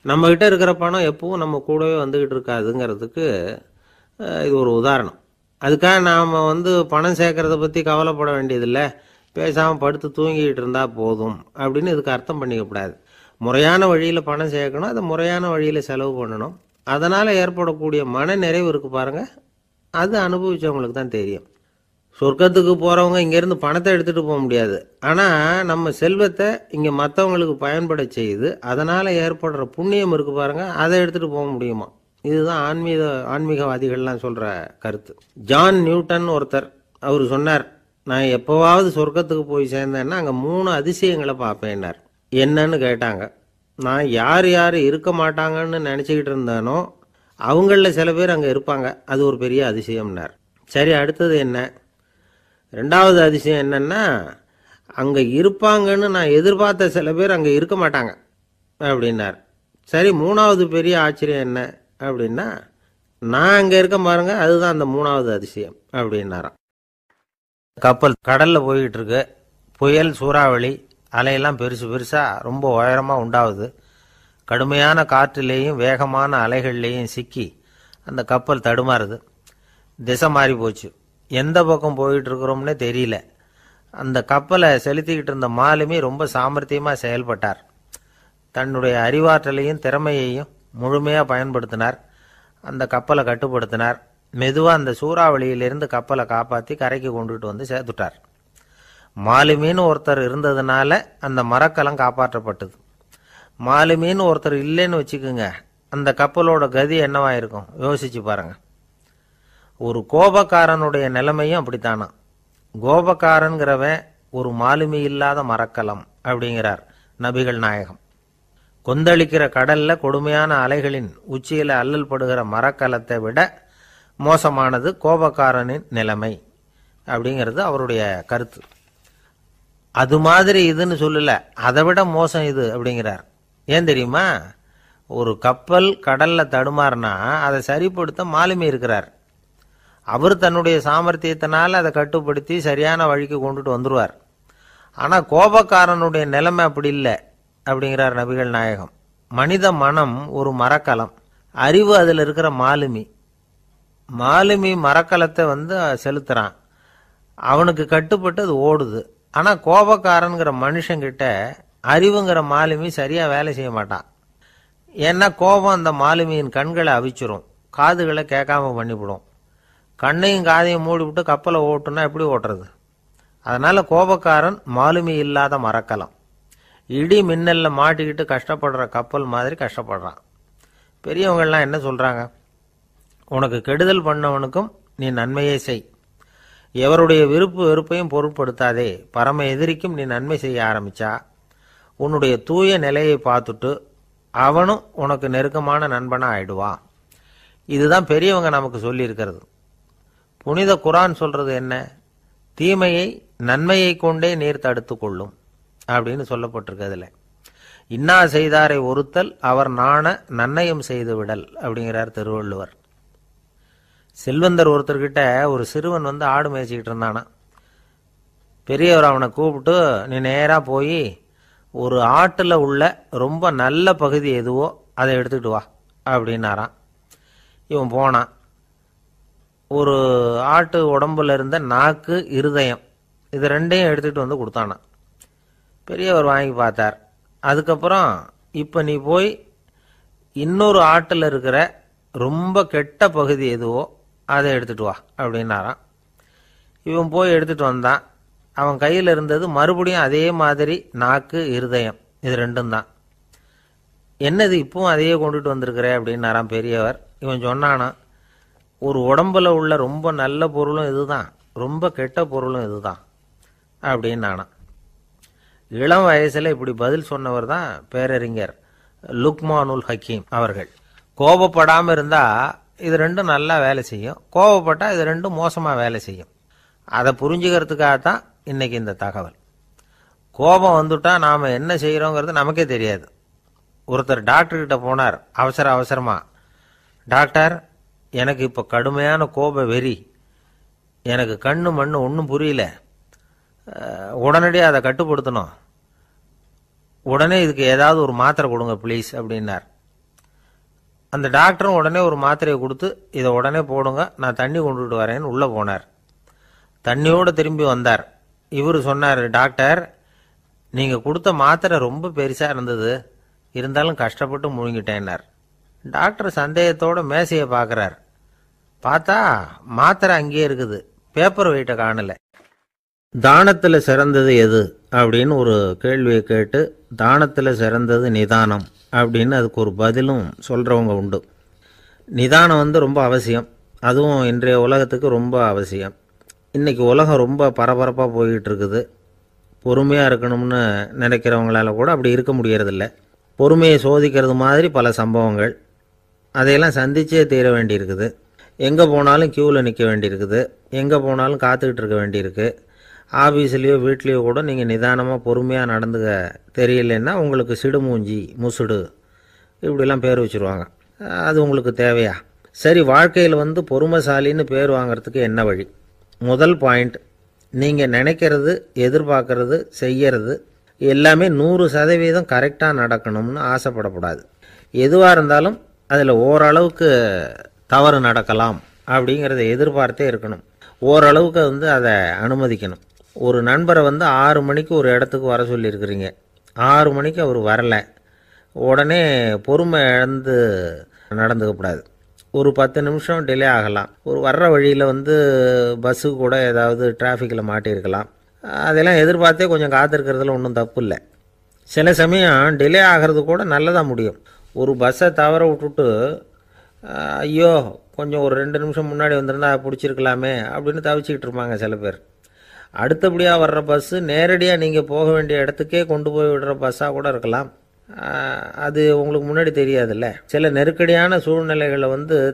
நம்மக்கிட்ட இருக்கிற பணம் எப்பவும் நம்ம கூடவே வந்துக்கிட்டு இருக்காதுங்கிறதுக்கு இது ஒரு உதாரணம். அதுக்காக நாம் பணம் சேர்க்கறத பற்றி கவலைப்பட வேண்டியதில்லை, பேசாமல் படுத்து தூங்கிக்கிட்டு இருந்தால் போதும் அப்படின்னு இதுக்கு அர்த்தம் பண்ணிக்கக்கூடாது. முறையான வழியில் பணம் சேர்க்கணும், அதை முறையான வழியில் செலவு பண்ணணும். அதனால் ஏற்படக்கூடிய மன நிறைவு இருக்குது பாருங்கள், அது அனுபவித்தவங்களுக்கு தான் தெரியும். சொர்க்கத்துக்கு போகிறவங்க இங்கேருந்து பணத்தை எடுத்துகிட்டு போக முடியாது, ஆனால் நம்ம செல்வத்தை இங்கே மற்றவங்களுக்கு பயன்பட செய்து அதனால் ஏற்படுற புண்ணியம் இருக்குது பாருங்கள், அதை எடுத்துகிட்டு போக முடியுமா. இதுதான் ஆன்மீகவாதிகள்லாம் சொல்கிற கருத்து. ஜான் நியூட்டன் ஒருத்தர், அவர் சொன்னார், நான் எப்போவாவது சொர்க்கத்துக்கு போய் சேர்ந்தேன்னா அங்கே 3 அதிசயங்களை பார்ப்பேன்னார். என்னன்னு கேட்டாங்க. நான் யார் யார் இருக்க மாட்டாங்கன்னு நினச்சிக்கிட்டு இருந்தேனோ அவங்களில் சில பேர் அங்கே இருப்பாங்க, அது ஒரு பெரிய அதிசயம்னார். சரி, அடுத்தது என்ன? 2வது அதிசயம் என்னன்னா, அங்கே இருப்பாங்கன்னு நான் எதிர்பார்த்த சில பேர் அங்கே இருக்க மாட்டாங்க அப்படின்னார். சரி, 3வது பெரிய ஆச்சரியம் என்ன அப்படின்னா, நான் அங்கே இருக்க பாருங்க, அதுதான் அந்த 3வது அதிசயம் அப்படின்னாராம். கப்பல் கடலில் போய்கிட்டு இருக்கு. புயல், சூறாவளி, அலையெல்லாம் பெருசு பெருசாக ரொம்ப உயரமாக உண்டாகுது. கடுமையான காற்றிலேயும் வேகமான அலைகள்லேயும் சிக்கி அந்த கப்பல் தடுமாறுது. திசை மாறி போச்சு, எந்த பக்கம் போயிட்டு இருக்கிறோம்னே தெரியல. அந்த கப்பலை செலுத்திக்கிட்டு இருந்த மாலுமி ரொம்ப சாமர்த்தியமாக செயல்பட்டார். தன்னுடைய அறிவாற்றலையும் திறமையையும் முழுமையாக பயன்படுத்தினார். அந்த கப்பலை கட்டுப்படுத்தினார். மெதுவாக அந்த சூறாவளியிலிருந்து கப்பலை காப்பாற்றி கரைக்கு கொண்டுட்டு வந்து சேர்த்துட்டார். மாலுமின்னு ஒருத்தர் இருந்ததுனால அந்த மரக்கலம் காப்பாற்றப்பட்டது. மாலுமின்னு ஒருத்தர் இல்லைன்னு வச்சுக்குங்க, அந்த கப்பலோட கதி என்னவாயிருக்கும் யோசிச்சு பாருங்க. ஒரு கோபக்காரனுடைய நிலைமையும் அப்படித்தானா. கோபக்காரன்கிறவன் ஒரு மாலுமி இல்லாத மரக்கலம் அப்படிங்கிறார் நபிகள் நாயகம். கொந்தளிக்கிற கடல்ல கொடுமையான அலைகளின் உச்சியில அல்லல் படுகிற மரக்கலத்தை விட மோசமானது கோபக்காரனின் நிலைமை அப்படிங்கிறது அவருடைய கருத்து. அது மாதிரி இதுன்னு சொல்லல, அதை விட மோசம் இது அப்படிங்கிறார். ஏன் தெரியுமா? ஒரு கப்பல் கடல்ல தடுமாறினா அதை சரிப்படுத்த மாலுமி இருக்கிறார். அவர் தன்னுடைய சாமர்த்தியத்தினால் அதை கட்டுப்படுத்தி சரியான வழிக்கு கொண்டுட்டு வந்துடுவார். ஆனால் கோபக்காரனுடைய நிலைமை அப்படி இல்லை அப்படிங்கிறார் நபிகள் நாயகம். மனித மனம் ஒரு மரக்கலம், அறிவு அதில் இருக்கிற மாலுமி. மாலுமி மரக்கலத்தை செலுத்துறான், அவனுக்கு கட்டுப்பட்டு அது ஓடுது. ஆனால் கோபக்காரனுங்கிற மனுஷங்கிட்ட அறிவுங்கிற மாலுமி சரியாக வேலை செய்ய மாட்டான். ஏன்னா கோபம் அந்த மாலுமியின் கண்களை அவிச்சிரும், காதுகளை கேட்காம பண்ணிவிடும். கண்ணையும் காதையும் மூடிவிட்டு கப்பலை ஓட்டுனா எப்படி ஓட்டுறது? அதனால கோபக்காரன் மாலுமி இல்லாத மரக்கலம். இடி மின்னல்ல மாட்டிக்கிட்டு கஷ்டப்படுற கப்பல் மாதிரி கஷ்டப்படுறான். பெரியவங்கள்லாம் என்ன சொல்றாங்க? உனக்கு கெடுதல் பண்ணவனுக்கும் நீ நன்மையே செய், எவருடைய விருப்பு வெறுப்பையும் பொருட்படுத்தாதே, பரம எதிரிக்கும் நீ நன்மை செய்ய ஆரம்பிச்சா உன்னுடைய தூய நிலையை பார்த்துட்டு அவனும் உனக்கு நெருக்கமான நண்பனா ஆயிடுவான். இதுதான் பெரியவங்க நமக்கு சொல்லி இருக்கிறது. புனித குரான் சொல்றது என்ன? தீமையை நன்மையை கொண்டே நீர் தடுத்து கொள்ளும் அப்படின்னு சொல்லப்பட்டிருக்கு. அதுல இன்னா செய்தாரை ஒருத்தல் அவர் நாண நன்னயம் செய்து விடல் அப்படிங்கிறார் திருவள்ளுவர். செல்வந்தர் ஒருத்தர்கிட்ட ஒரு சிறுவன் ஆடு மேய்ச்சிக்கிட்டு இருந்தானா. பெரியவர் அவனை கூப்பிட்டு, நீ நேராக போய் ஒரு ஆட்டில் உள்ள ரொம்ப நல்ல பகுதி எதுவோ அதை எடுத்துக்கிட்டு வா அப்படின்னாரான். இவன் போனான். ஒரு ஆட்டு உடம்புல இருந்த நாக்கு, இருதயம், இது ரெண்டையும் எடுத்துகிட்டு கொடுத்தானான். பெரியவர் வாங்கி பார்த்தார். அதுக்கப்புறம் இப்போ நீ போய் இன்னொரு ஆட்டில் இருக்கிற ரொம்ப கெட்ட பகுதி எதுவோ அதை எடுத்துகிட்டு வா அப்படின்னாராம். இவன் போய் எடுத்துட்டு வந்தான். அவன் கையில் இருந்தது மறுபடியும் அதே மாதிரி நாக்கு, இருதயம், இது ரெண்டும் தான். என்னது இப்பவும் அதையே கொண்டுட்டு வந்திருக்கிற அப்படின்னாராம் பெரியவர். இவன் சொன்னானா, ஒரு உடம்புல உள்ள ரொம்ப நல்ல பொருளும் இதுதான், ரொம்ப கெட்ட பொருளும் இதுதான் அப்படின்னு நானா. இளம் வயசுல இப்படி பதில் சொன்னவர் தான் பேரறிஞர் லுக்மானுல் ஹக்கீம் அவர்கள். கோபப்படாமல் இருந்தா இது ரெண்டும் நல்லா வேலை செய்யும், கோபப்பட்டா இது ரெண்டும் மோசமா வேலை செய்யும். அதை புரிஞ்சுக்கிறதுக்காகத்தான் இன்னைக்கு இந்த தகவல். கோபம் வந்துட்டா நாம என்ன செய்யறோங்கிறது நமக்கே தெரியாது. ஒருத்தர் டாக்டர்கிட்ட போனார் அவசரமா. டாக்டர், எனக்கு இப்போ கடுமையான கோப வெறி, எனக்கு கண்ணு மண்ணு ஒன்றும் புரியல, உடனடியாக அதை கட்டுப்படுத்தணும், உடனே இதுக்கு ஏதாவது ஒரு மாத்திரை கொடுங்க ப்ளீஸ் அப்படின்னார். அந்த டாக்டரும் உடனே ஒரு மாத்திரையை கொடுத்து இதை உடனே போடுங்க, நான் தண்ணி கொண்டுட்டு வரேன்னு உள்ளே போனார். தண்ணியோடு திரும்பி வந்தார். இவர் சொன்னார், டாக்டர், நீங்கள் கொடுத்த மாத்திரை ரொம்ப பெருசாக இருந்தது, இருந்தாலும் கஷ்டப்பட்டு முழுங்கிட்டேன்னார். டாக்டர் சந்தேகத்தோட மேசையை பார்க்குறார். பார்த்தா மாத்திரை அங்கேயே இருக்குது, பேப்பர் வெயிட்டை காணல. தானத்தில் சிறந்தது எது அப்படின்னு ஒரு கேள்வியை கேட்டு, தானத்தில் சிறந்தது நிதானம் அப்படின்னு அதுக்கு ஒரு பதிலும் சொல்கிறவங்க உண்டு. நிதானம் ரொம்ப அவசியம், அதுவும் இன்றைய உலகத்துக்கு ரொம்ப அவசியம். இன்றைக்கி உலகம் ரொம்ப பரபரப்பாக போய்கிட்டு இருக்குது. பொறுமையாக இருக்கணும்னு நினைக்கிறவங்களால கூட அப்படி இருக்க முடியறதில்ல. பொறுமையை சோதிக்கிறது மாதிரி பல சம்பவங்கள், அதையெல்லாம் சந்திச்சே தீர வேண்டியிருக்குது. எங்கே போனாலும் க்யூவில் நிற்க வேண்டியிருக்குது, எங்கே போனாலும் காத்துக்கிட்டு இருக்க வேண்டியிருக்கு. ஆஃபீஸ்லேயோ வீட்லேயோ கூட நீங்கள் நிதானமாக பொறுமையாக நடந்துக்க தெரியலன்னா உங்களுக்கு சிடுமூஞ்சி, முசுடு இப்படிலாம் பேர் வச்சுருவாங்க. அது உங்களுக்கு தேவையா? சரி, வாழ்க்கையில் பொறுமைசாலின்னு பேர் வாங்கிறதுக்கு என்ன வழி? முதல் பாயிண்ட், நீங்கள் நினைக்கிறது, எதிர்பார்க்கறது, செய்யறது எல்லாமே 100% கரெக்டாக நடக்கணும்னு ஆசைப்படக்கூடாது. எதுவாக இருந்தாலும் அதில் ஓரளவுக்கு தவறு நடக்கலாம் அப்படிங்கிறத எதிர்பார்த்தே இருக்கணும். ஓரளவுக்கு அதை அனுமதிக்கணும். ஒரு நண்பரை 6 மணிக்கு ஒரு இடத்துக்கு வர சொல்லியிருக்கிறீங்க, 6 மணிக்கு அவர் வரலை, உடனே பொறுமை இழந்து நடந்துக்கக்கூடாது. ஒரு 10 நிமிஷம் டிலே ஆகலாம். ஒரு வர்ற வழியில் பஸ்ஸு கூட ஏதாவது டிராஃபிக்கில் மாட்டியிருக்கலாம். அதெல்லாம் எதிர்பார்த்தே கொஞ்சம் காத்திருக்கிறதுல ஒன்றும் தப்பு இல்லை. சில சமயம் டிலே ஆகிறது கூட நல்லதாக முடியும். ஒரு பஸ்ஸை தவற விட்டுட்டு, ஐயோ கொஞ்சம் ஒரு 2 நிமிஷம் முன்னாடி வந்திருந்தா பிடிச்சிருக்கலாமே அப்படின்னு தவிச்சிக்கிட்டு இருப்பாங்க சில பேர். அடுத்தபடியாக வர்ற பஸ்ஸு நேரடியாக நீங்கள் போக வேண்டிய இடத்துக்கே கொண்டு போய் விடுற பஸ்ஸாக கூட இருக்கலாம். அது உங்களுக்கு முன்னாடி தெரியாதுல்ல. சில நெருக்கடியான சூழ்நிலைகளை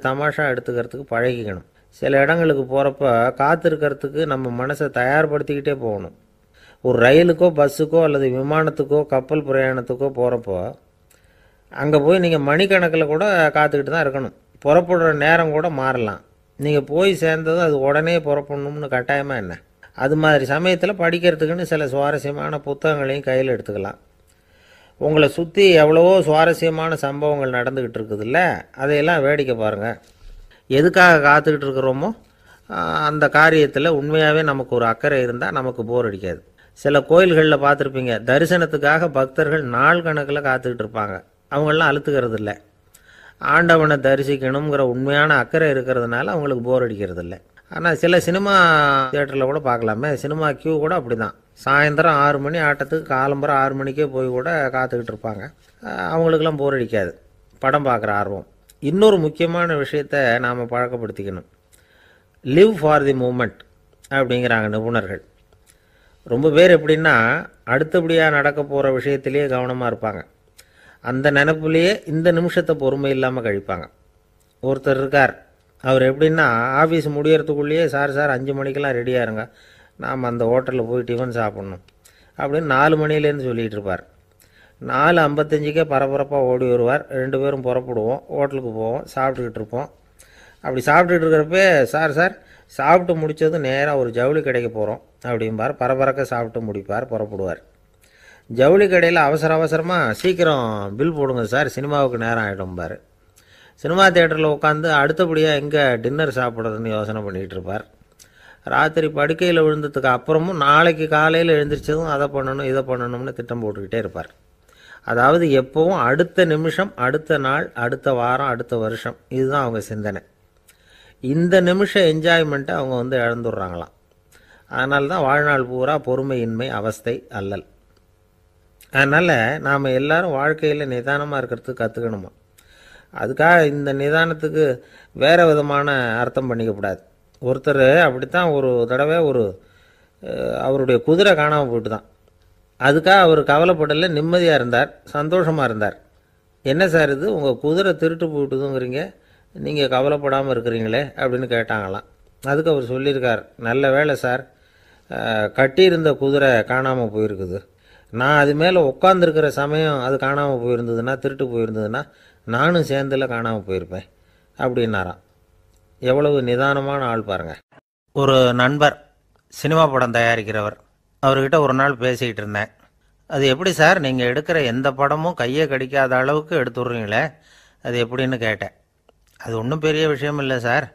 தமாஷா எடுத்துக்கிறதுக்கு பழகிக்கணும். சில இடங்களுக்கு போகிறப்ப காத்திருக்கிறதுக்கு நம்ம மனசை தயார்படுத்திக்கிட்டே போகணும். ஒரு ரயிலுக்கோ பஸ்ஸுக்கோ அல்லது விமானத்துக்கோ கப்பல் பிரயாணத்துக்கோ போகிறப்போ அங்கே போய் நீங்கள் மணிக்கணக்கில் கூட காத்துக்கிட்டு தான் இருக்கணும். புறப்படுற நேரம் கூட மாறலாம். நீங்கள் போய் சேர்ந்ததும் அது உடனே புறப்படணும்னு கட்டாயமாக என்ன? அது மாதிரி சமயத்தில் படிக்கிறதுக்குன்னு சில சுவாரஸ்யமான புத்தகங்களையும் கையில் எடுத்துக்கலாம். உங்களை சுற்றி எவ்வளவோ சுவாரஸ்யமான சம்பவங்கள் நடந்துக்கிட்டு இருக்குதுல்ல, அதையெல்லாம் வேடிக்கை பாருங்கள். எதுக்காக காத்துக்கிட்டு இருக்கிறோமோ அந்த காரியத்தில் உண்மையாகவே நமக்கு ஒரு அக்கறை இருந்தால் நமக்கு போர் அடிக்காது. சில கோயில்களில் பார்த்துருப்பீங்க, தரிசனத்துக்காக பக்தர்கள் நாள் கணக்கில் காத்துக்கிட்டு இருப்பாங்க. அவங்களெலாம் அழுத்துக்கிறது இல்லை. ஆண்டவனை தரிசிக்கணுங்கிற உண்மையான அக்கறை இருக்கிறதுனால அவங்களுக்கு போர் அடிக்கிறது இல்லை. ஆனால் சில சினிமா தியேட்டரில் கூட பார்க்கலாமே, சினிமா கியூ கூட அப்படி தான். சாயந்தரம் 6 மணி ஆட்டத்துக்கு காலம்பரம் 6 மணிக்கே போய் கூட காத்துக்கிட்டு இருப்பாங்க. அவங்களுக்கெல்லாம் போர் அடிக்காது, படம் பார்க்குற ஆர்வம். இன்னொரு முக்கியமான விஷயத்தை நாம் பழக்கப்படுத்திக்கணும். லிவ் ஃபார் தி மூமெண்ட் அப்படிங்கிறாங்க நிபுணர்கள். ரொம்ப பேர் எப்படின்னா அடுத்தபடியாக நடக்க போகிற விஷயத்திலேயே கவனமாக இருப்பாங்க. அந்த நினைப்புலேயே இந்த நிமிஷத்தை பொறுமை இல்லாமல் கழிப்பாங்க. ஒருத்தர் இருக்கார், அவர் எப்படின்னா ஆஃபீஸ் முடியறதுக்குள்ளேயே சார் 5 மணிக்கெல்லாம் ரெடியாக இருங்க, நாம் அந்த ஹோட்டலில் போய் டிஃபன் சாப்பிட்ணும் அப்படின்னு 4 மணிலேருந்து சொல்லிகிட்டு இருப்பார். 4:55க்கே பரபரப்பாக ஓடி வருவார். 2 பேரும் புறப்படுவோம், ஹோட்டலுக்கு போவோம், சாப்பிட்டுக்கிட்டு இருப்போம். அப்படி சாப்பிட்டுட்டு இருக்கிறப்பே சார் சாப்பிட்டு முடித்ததும் நேராக ஒரு ஜவுளி கடைக்கு போகிறோம் அப்படிம்பார். பரபரக்க சாப்பிட்டு முடிப்பார், புறப்படுவார். ஜவுளி கடையில் அவசரமாக சீக்கிரம் பில் போடுங்க சார், சினிமாவுக்கு நேரம் ஆகிடும்பார். சினிமா தியேட்டரில் உட்காந்து அடுத்தபடியாக எங்கே டின்னர் சாப்பிட்றதுன்னு யோசனை பண்ணிகிட்டு இருப்பார். ராத்திரி படுக்கையில் விழுந்ததுக்கு அப்புறமும் நாளைக்கு காலையில் எழுந்திரிச்சதும் அதை பண்ணணும் இதை பண்ணணும்னு திட்டம் போட்டுக்கிட்டே இருப்பார். அதாவது எப்போவும் அடுத்த நிமிஷம், அடுத்த நாள், அடுத்த வாரம், அடுத்த வருஷம், இதுதான் அவங்க சிந்தனை. இந்த நிமிஷம் என்ஜாய்மெண்ட்டை அவங்க இழந்துடுறாங்களாம். அதனால்தான் வாழ்நாள் பூரா பொறுமையின்மை அவஸ்தை அல்லல். அதனால் நாம் எல்லாரும் வாழ்க்கையில் நிதானமாக இருக்கிறதுக்கு கற்றுக்கணுமா. அதுக்காக இந்த நிதானத்துக்கு வேறு விதமான அர்த்தம் பண்ணிக்கக்கூடாது. ஒருத்தர் அப்படித்தான் ஒரு தடவை அவருடைய குதிரை காணாமல் போயிட்டு தான். அதுக்காக அவர் கவலைப்படலை, நிம்மதியாக இருந்தார், சந்தோஷமாக இருந்தார். என்ன சார் இது, உங்கள் குதிரை திருட்டு போயிட்டுதுங்கிறீங்க, நீங்கள் கவலைப்படாமல் இருக்கிறீங்களே அப்படின்னு கேட்டாங்களாம். அதுக்கு அவர் சொல்லியிருக்கார், நல்ல வேளை சார், கட்டியிருந்த குதிரை காணாமல் போயிருக்குது. நான் அது மேலே உட்காந்துருக்கிற சமயம் அது காணாமல் போயிருந்ததுன்னா, திருட்டு போயிருந்ததுன்னா நானும் சேர்ந்தில் காணாமல் போயிருப்பேன் அப்படின்னாராம். எவ்வளவு நிதானமான ஆள் பாருங்கள். ஒரு நண்பர் சினிமா படம் தயாரிக்கிறவர், அவர்கிட்ட ஒரு நாள் பேசிக்கிட்டு இருந்தேன். அது எப்படி சார், நீங்கள் எடுக்கிற எந்த படமும் கையை கடிக்காத அளவுக்கு எடுத்துடுறீங்களே, அது எப்படின்னு கேட்டேன். அது ஒன்றும் பெரிய விஷயம் இல்லை சார்,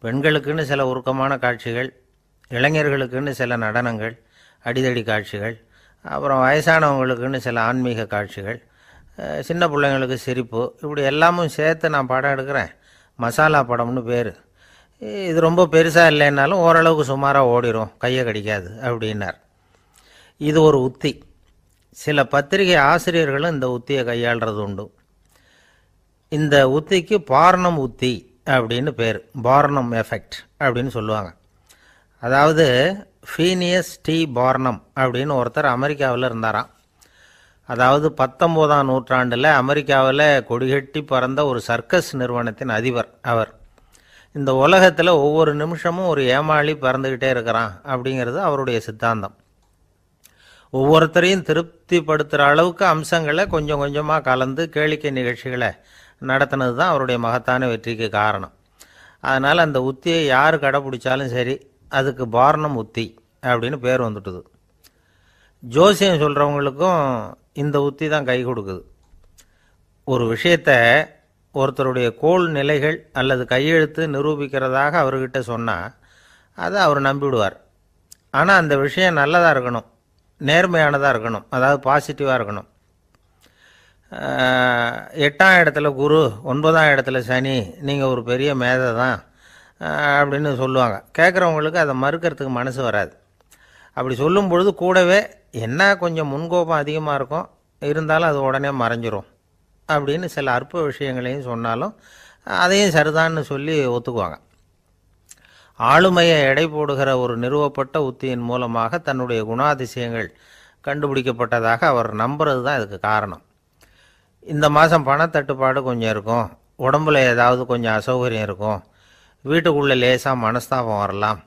பெண்களுக்குன்னு சில உருக்கமான காட்சிகள், இளைஞர்களுக்குன்னு சில நடனங்கள், அடிதடி காட்சிகள், அப்புறம் வயசானவங்களுக்குன்னு சில ஆன்மீக காட்சிகள், சின்ன பிள்ளைங்களுக்கு சிரிப்பு, இப்படி எல்லாமும் சேர்த்து நான் படம் எடுக்கிறேன். மசாலா படம்னு பேர். இது ரொம்ப பெருசாக இல்லைன்னாலும் ஓரளவுக்கு சுமாராக ஓடிடும், கையை கடிக்காது அப்படின்னார். இது ஒரு உத்தி. சில பத்திரிகை ஆசிரியர்களும் இந்த உத்தியை கையாளுறது உண்டு. இந்த உத்திக்கு பார்னம் உத்தி அப்படின்னு பேர், பார்னம் எஃபெக்ட் அப்படின்னு சொல்லுவாங்க. அதாவது ஃபீனியஸ் டி பார்னம் அப்படின்னு ஒருத்தர் அமெரிக்காவில் இருந்தாராம். அதாவது 19ஆம் நூற்றாண்டில் அமெரிக்காவில் கொடிகட்டி பறந்த ஒரு சர்க்கஸ் நிறுவனத்தின் அதிபர் அவர். இந்த உலகத்தில் ஒவ்வொரு நிமிஷமும் ஒரு ஏமாளி பறந்துக்கிட்டே இருக்கிறான் அப்படிங்கிறது அவருடைய சித்தாந்தம். ஒவ்வொருத்தரையும் திருப்திப்படுத்துகிற அளவுக்கு அம்சங்களை கொஞ்சம் கொஞ்சமாக கலந்து கேளிக்கை நிகழ்ச்சிகளை நடத்தினது தான் அவருடைய மகத்தான வெற்றிக்கு காரணம். அதனால் அந்த உத்தியை யார் கடைப்பிடிச்சாலும் சரி, அதுக்கு பார்னம் உத்தி அப்படின்னு பேர் வந்துட்டுது. ஜோசியம் சொல்கிறவங்களுக்கும் இந்த உத்தி தான் கை கொடுக்குது. ஒரு விஷயத்தை ஒருத்தருடைய கோள் நிலைகள் அல்லது கையெழுத்து நிரூபிக்கிறதாக அவர்கிட்ட சொன்னால் அதை அவர் நம்பிவிடுவார். ஆனால் அந்த விஷயம் நல்லதாக இருக்கணும், நேர்மையானதாக இருக்கணும், அதாவது பாசிட்டிவாக இருக்கணும். 8ஆம் இடத்துல குரு, 9ஆம் இடத்துல சனி, நீங்கள் ஒரு பெரிய மேதை தான் அப்படின்னு சொல்லுவாங்க. கேட்குறவங்களுக்கு அதை மறுக்கிறதுக்கு மனசு வராது. அப்படி சொல்லும் பொழுது கூடவே என்ன கொஞ்சம் முன்கோபம் அதிகமாக இருக்கும், இருந்தாலும் அது உடனே மறைஞ்சிரும் அப்படின்னு சில அற்ப விஷயங்களையும் சொன்னாலும் அதையும் சரிதான்னு சொல்லி ஒத்துக்குவாங்க. ஆளுமையை எடை போடுகிற ஒரு நிறுவப்பட்ட உத்தியின் மூலமாக தன்னுடைய குணாதிசயங்கள் கண்டுபிடிக்கப்பட்டதாக அவர் நம்புறது தான் இதுக்கு காரணம். இந்த மாதம் பணத்தட்டுப்பாடு கொஞ்சம் இருக்கும், உடம்புல ஏதாவது கொஞ்சம் அசௌகரியம் இருக்கும், வீட்டுக்குள்ளே லேசாக மனஸ்தாபம் வரலாம்,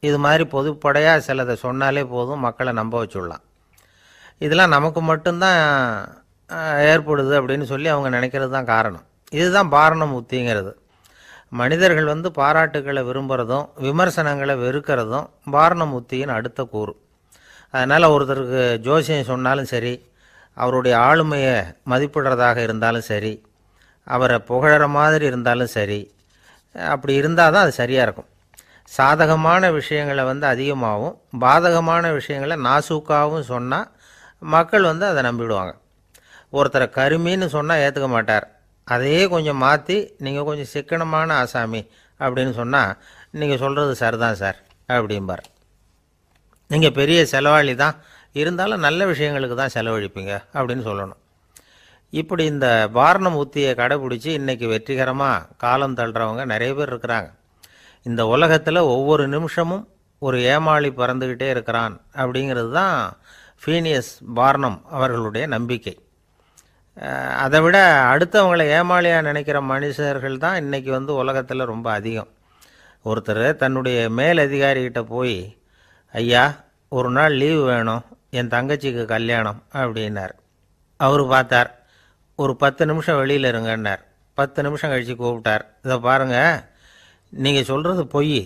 இது மாதிரி பொதுப்படையாக சிலதை சொன்னாலே போதும், மக்களை நம்ப வச்சுடலாம். இதெல்லாம் நமக்கு மட்டும்தான் ஏற்படுது அப்படின்னு சொல்லி அவங்க நினைக்கிறது தான் காரணம். இதுதான் பார்னம் உத்திங்கிறது. மனிதர்கள் பாராட்டுக்களை விரும்புகிறதும் விமர்சனங்களை வெறுக்கிறதும் பார்னம் உத்தியின் அடுத்த கூறு. அதனால் ஒருத்தருக்கு ஜோசியம் சொன்னாலும் சரி, அவருடைய ஆளுமையை மதிப்பிடுறதாக இருந்தாலும் சரி, அவரை புகழற மாதிரி இருந்தாலும் சரி, அப்படி இருந்தால் தான் அது சரியாக இருக்கும். சாதகமான விஷயங்களை அதிகமாகவும் பாதகமான விஷயங்களை நாசூக்காகவும் சொன்னால் மக்கள் அதை நம்பிவிடுவாங்க. ஒருத்தரை கருமின்னு சொன்னால் ஏற்றுக்க மாட்டார். அதையே கொஞ்சம் மாற்றி நீங்கள் கொஞ்சம் சிக்கனமான ஆசாமி அப்படின்னு சொன்னால் நீங்கள் சொல்கிறது சரிதான் சார் அப்படிம்பார். நீங்கள் பெரிய செலவாளி தான், இருந்தாலும் நல்ல விஷயங்களுக்கு தான் செலவழிப்பீங்க அப்படின்னு சொல்லணும். இப்படி இந்த பார்னம் உத்தியை கடைபிடிச்சி இன்றைக்கி வெற்றிகரமாக காலம் தள்ளுறவங்க நிறைய பேர் இருக்கிறாங்க. இந்த உலகத்தில் ஒவ்வொரு நிமிஷமும் ஒரு ஏமாளி பறந்துக்கிட்டே இருக்கிறான் அப்படிங்கிறது தான் ஃபீனியஸ் பார்னம் அவர்களுடைய நம்பிக்கை. அதை விட அடுத்தவங்களை ஏமாளியாக நினைக்கிற மனுஷர்கள் தான் இன்றைக்கி உலகத்தில் ரொம்ப அதிகம். ஒருத்தர் தன்னுடைய மேலதிகாரிகிட்ட போய், ஐயா ஒரு நாள் லீவு வேணும், என் தங்கச்சிக்கு கல்யாணம் அப்படின்னார். அவர் பார்த்தார், ஒரு 10 நிமிஷம் வெளியில் இருங்கன்னார். 10 நிமிஷம் கழித்து கூப்பிட்டார், இதை பாருங்கள், நீங்கள் சொல்கிறது பொய்,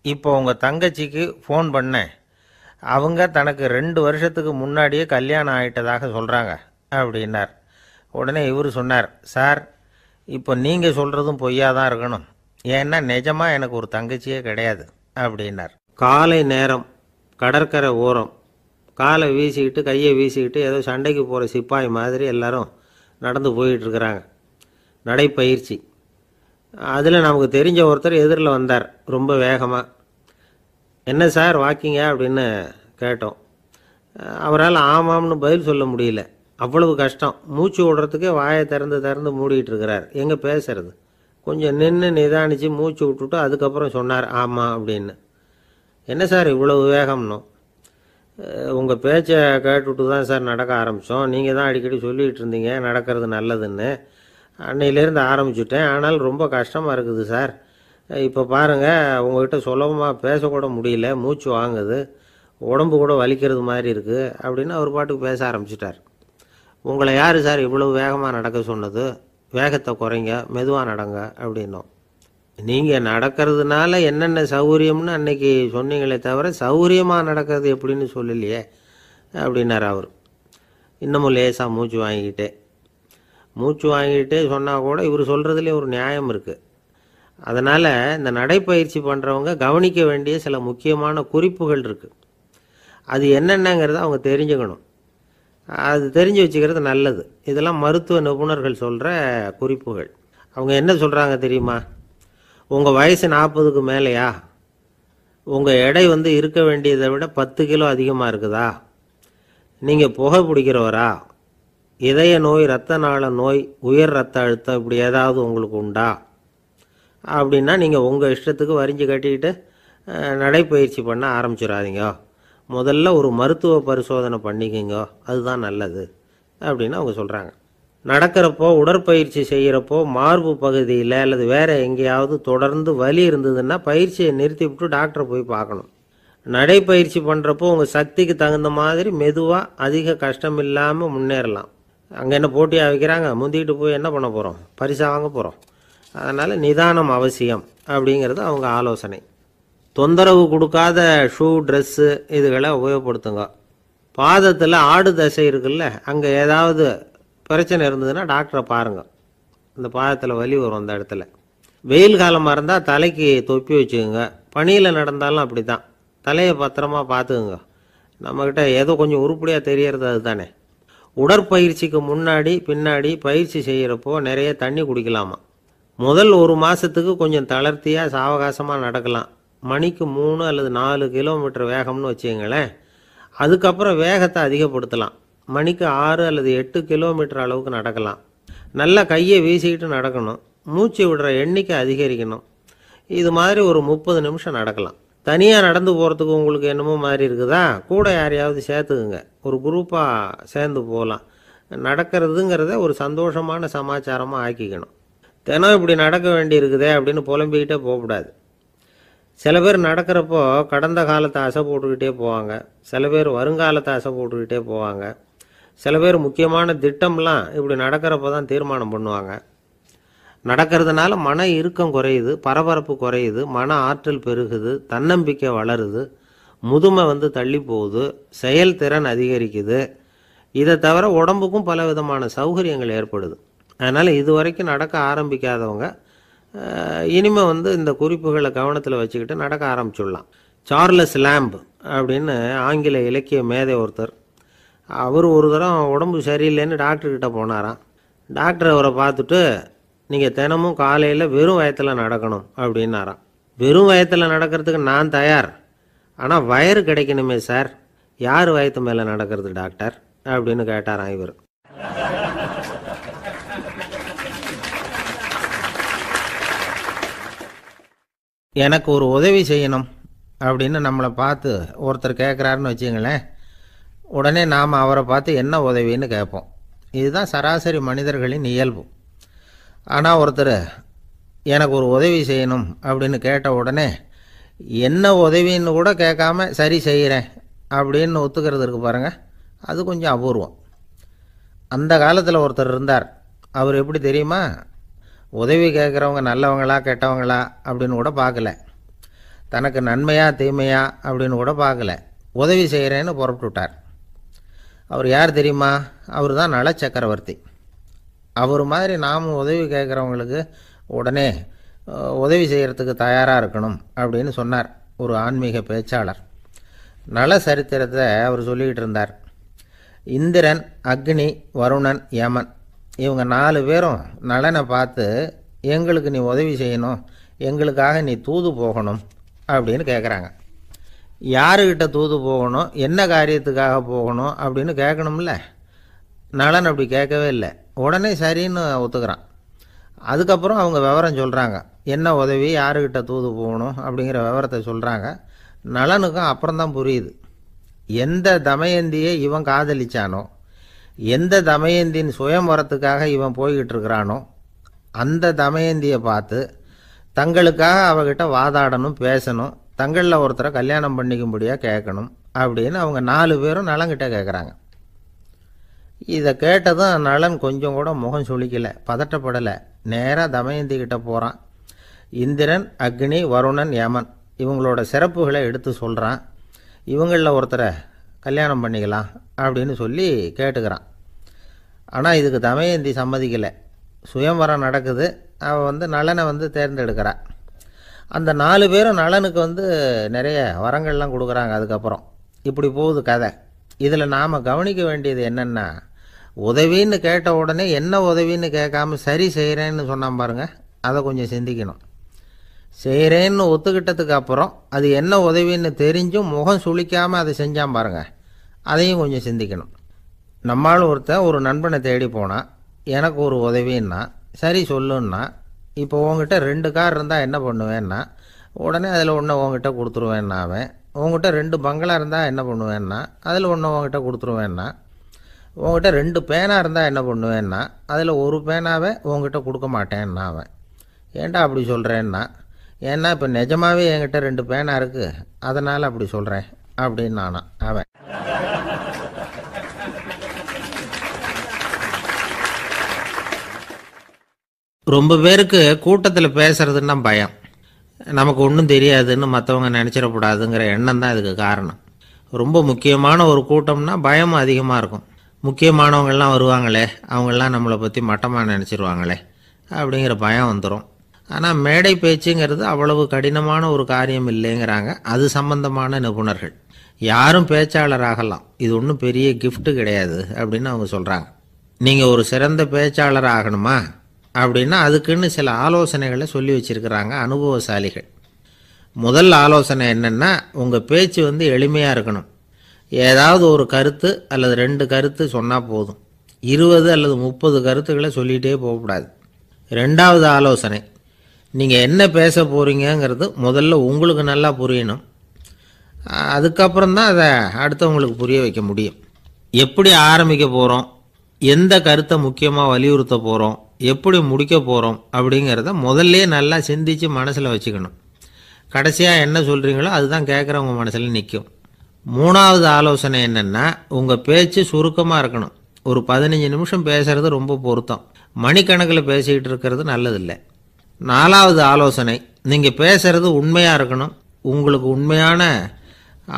இப்போ உங்கள் தங்கச்சிக்கு ஃபோன் பண்ணேன், அவங்க தனக்கு 2 வருஷத்துக்கு முன்னாடியே கல்யாணம் ஆகிட்டதாக சொல்கிறாங்க அப்படின்னார். உடனே இவர் சொன்னார், சார் இப்போ நீங்கள் சொல்கிறதும் பொய்யாக தான் இருக்கணும், ஏன்னா நிஜமாக எனக்கு ஒரு தங்கச்சியே கிடையாது அப்படின்னார். காலை நேரம், கடற்கரை ஓரம், காலை வீசிக்கிட்டு கையை வீசிக்கிட்டு ஏதோ சண்டைக்கு போகிற சிப்பாய் மாதிரி எல்லாரும் நடந்து போயிட்டுருக்கிறாங்க, நடைப்பயிற்சி. அதில் நமக்கு தெரிஞ்ச ஒருத்தர் எதிரில் வந்தார் ரொம்ப வேகமாக. என்ன சார் வாக்கிங்க அப்படின்னு கேட்டோம். அவரால் ஆமாம்னு பதில் சொல்ல முடியல. அவ்வளவு கஷ்டம். மூச்சு விடுறதுக்கே வாயை திறந்து திறந்து மூடிட்டு இருக்கிறார். எங்கே பேசுறது? கொஞ்சம் நின்று நிதானித்து மூச்சு விட்டுட்டு அதுக்கப்புறம் சொன்னார் ஆமாம் அப்படின்னு. என்ன சார் இவ்வளவு வேகம்னோம். உங்கள் பேச்சை கேட்டுவிட்டு தான் சார் நடக்க ஆரம்பித்தோம். நீங்கள் தான் அடிக்கடி சொல்லிகிட்டு இருந்தீங்க நடக்கிறது நல்லதுன்னு. அன்னையிலேருந்து ஆரம்பிச்சுட்டேன். ஆனால் ரொம்ப கஷ்டமாக இருக்குது சார். இப்போ பாருங்கள், உங்கள்கிட்ட சுலபமாக பேசக்கூட முடியல, மூச்சு வாங்குது, உடம்பு கூட வலிக்கிறது மாதிரி இருக்குது அப்படின்னு அவர் பாட்டுக்கு பேச ஆரம்பிச்சிட்டார். உங்களை யார் சார் இவ்வளவு வேகமாக நடக்க சொன்னது? வேகத்தை குறைங்க, மெதுவாக நடங்க அப்படின்னோம். நீங்கள் நடக்கிறதுனால என்னென்ன சௌகரியம்னு அன்னைக்கு சொன்னீங்களே தவிர சௌகரியமாக நடக்கிறது எப்படின்னு சொல்லலையே அப்படின்னார் அவர். இன்னமும் லேசாக மூச்சு வாங்கிக்கிட்டே சொன்னால் கூட இவர் சொல்கிறதுலேயே ஒரு நியாயம் இருக்குது. அதனால் இந்த நடைப்பயிற்சி பண்ணுறவங்க கவனிக்க வேண்டிய சில முக்கியமான குறிப்புகள் இருக்குது. அது என்னென்னங்கிறத அவங்க தெரிஞ்சுக்கணும். அது தெரிஞ்சு வச்சுக்கிறது நல்லது. இதெல்லாம் மருத்துவ நிபுணர்கள் சொல்கிற குறிப்புகள். அவங்க என்ன சொல்கிறாங்க தெரியுமா? உங்கள் வயசு 40க்கு மேலேயா? உங்கள் எடை இருக்க வேண்டியதை விட 10 கிலோ அதிகமாக இருக்குதா? நீங்கள் புகை பிடிக்கிறவரா? இதய நோய், இரத்த நாள நோய், உயர் இரத்த அழுத்தம் இப்படி ஏதாவது உங்களுக்கு உண்டா? அப்படின்னா நீங்கள் உங்கள் இஷ்டத்துக்கு வரிஞ்சு கட்டிக்கிட்டு நடைப்பயிற்சி பண்ண ஆரம்பிச்சிடாதீங்க. முதல்ல ஒரு மருத்துவ பரிசோதனை பண்ணிக்கோங்க, அதுதான் நல்லது அப்படின்னு அவங்க சொல்கிறாங்க. நடக்கிறப்போ, உடற்பயிற்சி செய்கிறப்போ மார்பு பகுதியில் அல்லது வேறு எங்கேயாவது தொடர்ந்து வலி இருந்ததுன்னா பயிற்சியை நிறுத்தி விட்டு டாக்டரை போய் பார்க்கணும். நடைப்பயிற்சி பண்ணுறப்போ உங்கள் சக்திக்கு தகுந்த மாதிரி மெதுவாக அதிக கஷ்டம் இல்லாமல் முன்னேறலாம். அங்கே என்ன போட்டியாக வைக்கிறாங்க? முந்திக்கிட்டு போய் என்ன பண்ண போகிறோம்? பரிசாக வாங்க போகிறோம். அதனால் நிதானம் அவசியம் அப்படிங்கிறது அவங்க ஆலோசனை. தொந்தரவு கொடுக்காத ஷூ, ட்ரெஸ்ஸு இதுகளை உபயோகப்படுத்துங்க. பாதத்தில் ஆடு தசை இருக்குல்ல, அங்கே ஏதாவது பிரச்சனை இருந்ததுன்னா டாக்டரை பாருங்கள். இந்த பாதத்தில் வலி வரும் அந்த இடத்துல. வெயில் காலமாக இருந்தால் தலைக்கு தொப்பி வச்சுக்கோங்க. பனியில் நடந்தாலும் அப்படி தான். தலையை பத்திரமா பார்த்துக்குங்க. நம்மக்கிட்ட ஏதோ கொஞ்சம் உருப்படியாக தெரியறது அது தானே. உடற்பயிற்சிக்கு முன்னாடி பின்னாடி பயிற்சி செய்கிறப்போ நிறைய தண்ணி குடிக்கலாமா. முதல் 1 மாதத்துக்கு கொஞ்சம் தளர்த்தியாக சாவகாசமாக நடக்கலாம். மணிக்கு 3 அல்லது 4 கிலோமீட்டர் வேகம்னு வச்சுங்களேன். அதுக்கப்புறம் வேகத்தை அதிகப்படுத்தலாம். மணிக்கு 6 அல்லது 8 கிலோமீட்டர் அளவுக்கு நடக்கலாம். நல்லா கையை வீசிக்கிட்டு நடக்கணும். மூச்சு விடுற எண்ணிக்கை அதிகரிக்கணும். இது மாதிரி ஒரு 30 நிமிஷம் நடக்கலாம். தனியாக நடந்து போகிறதுக்கு உங்களுக்கு என்னமோ மாதிரி இருக்குதா? கூட யாரையாவது சேர்த்துக்குங்க. ஒரு குரூப்பாக சேர்ந்து போகலாம். நடக்கிறதுங்கிறத ஒரு சந்தோஷமான சமாச்சாரமாக ஆக்கிக்கணும். தினம் இப்படி நடக்க வேண்டி இருக்குதே அப்படின்னு புலம்பிக்கிட்டே போகக்கூடாது. சில பேர் நடக்கிறப்போ கடந்த காலத்தை அசை போட்டுக்கிட்டே போவாங்க. சில பேர் வருங்காலத்தை அசை போட்டுக்கிட்டே போவாங்க. சில பேர் முக்கியமான திட்டம்லாம் இப்படி நடக்கிறப்ப தான் தீர்மானம் பண்ணுவாங்க. நடக்கிறதுனால மன இறுக்கம் குறையுது, பரபரப்பு குறையுது, மன ஆற்றல் பெருகுது, தன்னம்பிக்கை வளருது, முதுமை தள்ளி போகுது, செயல்திறன் அதிகரிக்குது. இதை தவிர உடம்புக்கும் பல விதமான சௌகரியங்கள் ஏற்படுது. அதனால் இதுவரைக்கும் நடக்க ஆரம்பிக்காதவங்க இனிமேல் இந்த குறிப்புகளை கவனத்தில் வச்சுக்கிட்டு நடக்க ஆரம்பிச்சுடலாம். சார்லஸ் லேம்ப் அப்படின்னு ஆங்கில இலக்கிய மேதை ஒருத்தர், அவர் ஒரு தரம் உடம்பு சரியில்லைன்னு டாக்டர்கிட்ட போனாராம். டாக்டர் அவரை பார்த்துட்டு, நீங்கள் தினமும் காலையில் வெறும் வயத்தில் நடக்கணும் அப்படின்னாராம். வெறும் வயத்தில் நடக்கிறதுக்கு நான் தயார், ஆனால் வயறு கிடைக்கணுமே சார். யார் வயத்து மேலே நடக்கிறது டாக்டர் அப்படின்னு கேட்டாராம் இவர். எனக்கு ஒரு உதவி செய்யணும் அப்படின்னு நம்மளை பார்த்து ஒருத்தர் கேட்குறாருன்னு வச்சுங்களேன். உடனே நாம் அவரை பார்த்து என்ன உதவின்னு கேட்போம். இதுதான் சராசரி மனிதர்களின் இயல்பு. ஆனால் ஒருத்தர் எனக்கு ஒரு உதவி செய்யணும் அப்படின்னு கேட்ட உடனே என்ன உதவின்னு கூட கேட்காம சரி செய்கிறேன் அப்படின்னு ஒத்துக்கிறது இருக்கு பாருங்கள், அது கொஞ்சம் அபூர்வம். அந்த காலத்தில் ஒருத்தர் இருந்தார். அவர் எப்படி தெரியுமா? உதவி கேட்குறவங்க நல்லவங்களா கெட்டவங்களா அப்படின்னு கூட பார்க்கல. தனக்கு நன்மையா தீமையா அப்படின்னு கூட பார்க்கல. உதவி செய்கிறேன்னு புறப்பட்டு விட்டார். அவர் யார் தெரியுமா? அவர் தான் நல சக்கரவர்த்தி. அவர் மாதிரி நாமும் உதவி கேட்குறவங்களுக்கு உடனே உதவி செய்கிறதுக்கு தயாராக இருக்கணும் அப்படின்னு சொன்னார் ஒரு ஆன்மீக பேச்சாளர். நல சரித்திரத்தை அவர் சொல்லிக்கிட்டு இருந்தார். இந்திரன், அக்னி, வருணன், யமன் இவங்க 4 பேரும் நலனை பார்த்து எங்களுக்கு நீ உதவி செய்யணும், எங்களுக்காக நீ தூது போகணும் அப்படின்னு கேட்குறாங்க. யாருக்கிட்ட தூது போகணும், என்ன காரியத்துக்காக போகணும் அப்படின்னு கேட்கணும்ல. நளன் அப்படி கேட்கவே இல்லை. உடனே சரின்னு ஒத்துக்கிறான். அதுக்கப்புறம் அவங்க விவரம் சொல்கிறாங்க, என்ன உதவி, யாருக்கிட்ட தூது போகணும் அப்படிங்கிற விவரத்தை சொல்கிறாங்க. நளனுக்கும் அப்புறம்தான் புரியுது, எந்த தமயந்தியை இவன் காதலிச்சானோ, எந்த தமயந்தின் சுயம்பரத்துக்காக இவன் போய்கிட்டு இருக்கிறானோ அந்த தமயந்தியை பார்த்து தங்களுக்காக அவகிட்ட வாதாடணும், பேசணும், தங்களில் ஒருத்தரை கல்யாணம் பண்ணிக்கும்படியாக கேட்கணும் அப்படின்னு அவங்க 4 பேரும் நலங்கிட்ட கேட்குறாங்க. இதை கேட்டதும் நலன் கொஞ்சம் கூட முகம் சுளிக்கலை, பதட்டப்படலை. நேராக தமயந்தி கிட்ட போகிறான். இந்திரன், அக்னி, வருணன், யமன் இவங்களோட சிறப்புகளை எடுத்து சொல்கிறான். இவங்களில் ஒருத்தரை கல்யாணம் பண்ணிக்கலாம் அப்படின்னு சொல்லி கேட்டுக்கிறான். ஆனால் இதுக்கு தமயந்தி சம்மதிக்கலை. சுயம்வரம் நடக்குது, அவள் நலனை தேர்ந்தெடுக்கிறாள். அந்த 4 பேரும் நலனுக்கு நிறைய வரங்கள்லாம் கொடுக்குறாங்க. அதுக்கப்புறம் இப்படி போகுது கதை. இதில் நாம் கவனிக்க வேண்டியது என்னென்னா, உதவின்னு கேட்ட உடனே என்ன உதவின்னு கேட்காம சரி செய்கிறேன்னு சொன்னான் பாருங்க, அதை கொஞ்சம் சிந்திக்கணும். செய்கிறேன்னு ஒத்துக்கிட்டதுக்கு அப்புறம் அது என்ன உதவின்னு தெரிஞ்சும் முகம் சுளிக்காமல் அதை செஞ்சான் பாருங்க, அதையும் கொஞ்சம் சிந்திக்கணும். நம்மால் ஒருத்தன் ஒரு நண்பனை தேடி போனான், எனக்கு ஒரு உதவின்னா சரி சொல்லுன்னா, இப்போ உங்ககிட்ட 2 கார் இருந்தால் என்ன பண்ணுவேன்னா, உடனே அதில் ஒன்று உங்ககிட்ட கொடுத்துருவேன்னா, அவன் உங்ககிட்ட 2 பங்களா இருந்தால் என்ன பண்ணுவேன்னா, அதில் ஒன்று உங்ககிட்ட கொடுத்துருவேன்னா, உங்ககிட்ட 2 பேனா இருந்தால் என்ன பண்ணுவேன்னா, அதில் ஒரு பேனாவை உங்ககிட்ட கொடுக்க மாட்டேன்னா அவன். ஏன்டா அப்படி சொல்கிறேன்னா, ஏன்னா இப்போ நிஜமாகவே என்கிட்ட 2 பேனா இருக்குது, அதனால் அப்படி சொல்கிறேன் அப்படின்னு நானான் அவன். ரொம்ப பேருக்கு கூட்டத்தில் பேசுறதுன்னா பயம். நமக்கு ஒன்றும் தெரியாதுன்னு மற்றவங்க நினச்சிடக்கூடாதுங்கிற எண்ணம் தான் இதுக்கு காரணம். ரொம்ப முக்கியமான ஒரு கூட்டம்னா பயமும் அதிகமாக இருக்கும். முக்கியமானவங்கள்லாம் வருவாங்களே, அவங்களாம் நம்மளை பற்றி மட்டமாக நினச்சிருவாங்களே அப்படிங்கிற பயம் வந்துடும். ஆனால் மேடை பேச்சுங்கிறது அவ்வளவு கடினமான ஒரு காரியம் இல்லைங்கிறாங்க அது சம்பந்தமான நிபுணர்கள். யாரும் பேச்சாளர் ஆகலாம், இது ஒன்றும் பெரிய கிஃப்ட்டு கிடையாது அப்படின்னு அவங்க சொல்கிறாங்க. நீங்கள் ஒரு சிறந்த பேச்சாளர் ஆகணுமா அப்படின்னா அதுக்குன்னு சில ஆலோசனைகளை சொல்லி வச்சுருக்கிறாங்க அனுபவசாலிகள். முதல் ஆலோசனை என்னென்னா, உங்கள் பேச்சு எளிமையாக இருக்கணும். ஏதாவது ஒரு கருத்து அல்லது 2 கருத்து சொன்னால் போதும். 20 அல்லது 30 கருத்துக்களை சொல்லிகிட்டே போகக்கூடாது. 2வது ஆலோசனை, நீங்கள் என்ன பேச போகிறீங்கிறது முதல்ல உங்களுக்கு நல்லா புரியணும். அதுக்கப்புறம்தான் அதை அடுத்தவங்களுக்கு புரிய வைக்க முடியும். எப்படி ஆரம்பிக்க போகிறோம், எந்த கருத்தை முக்கியமாக வலியுறுத்த போகிறோம், எப்படி முடிக்க போகிறோம் அப்படிங்கிறத முதல்ல நல்லா சிந்தித்து மனசில் வச்சுக்கணும். கடைசியாக என்ன சொல்கிறீங்களோ அதுதான் கேட்குறவங்க மனசில் நிற்கும். 3வது ஆலோசனை என்னென்னா, உங்கள் பேச்சு சுருக்கமாக இருக்கணும். ஒரு 15 நிமிஷம் பேசுகிறது ரொம்ப பொருத்தம். மணிக்கணக்கில் பேசிக்கிட்டு இருக்கிறது நல்லதில்லை. 4வது ஆலோசனை, நீங்கள் பேசுகிறது உண்மையாக இருக்கணும். உங்களுக்கு உண்மையான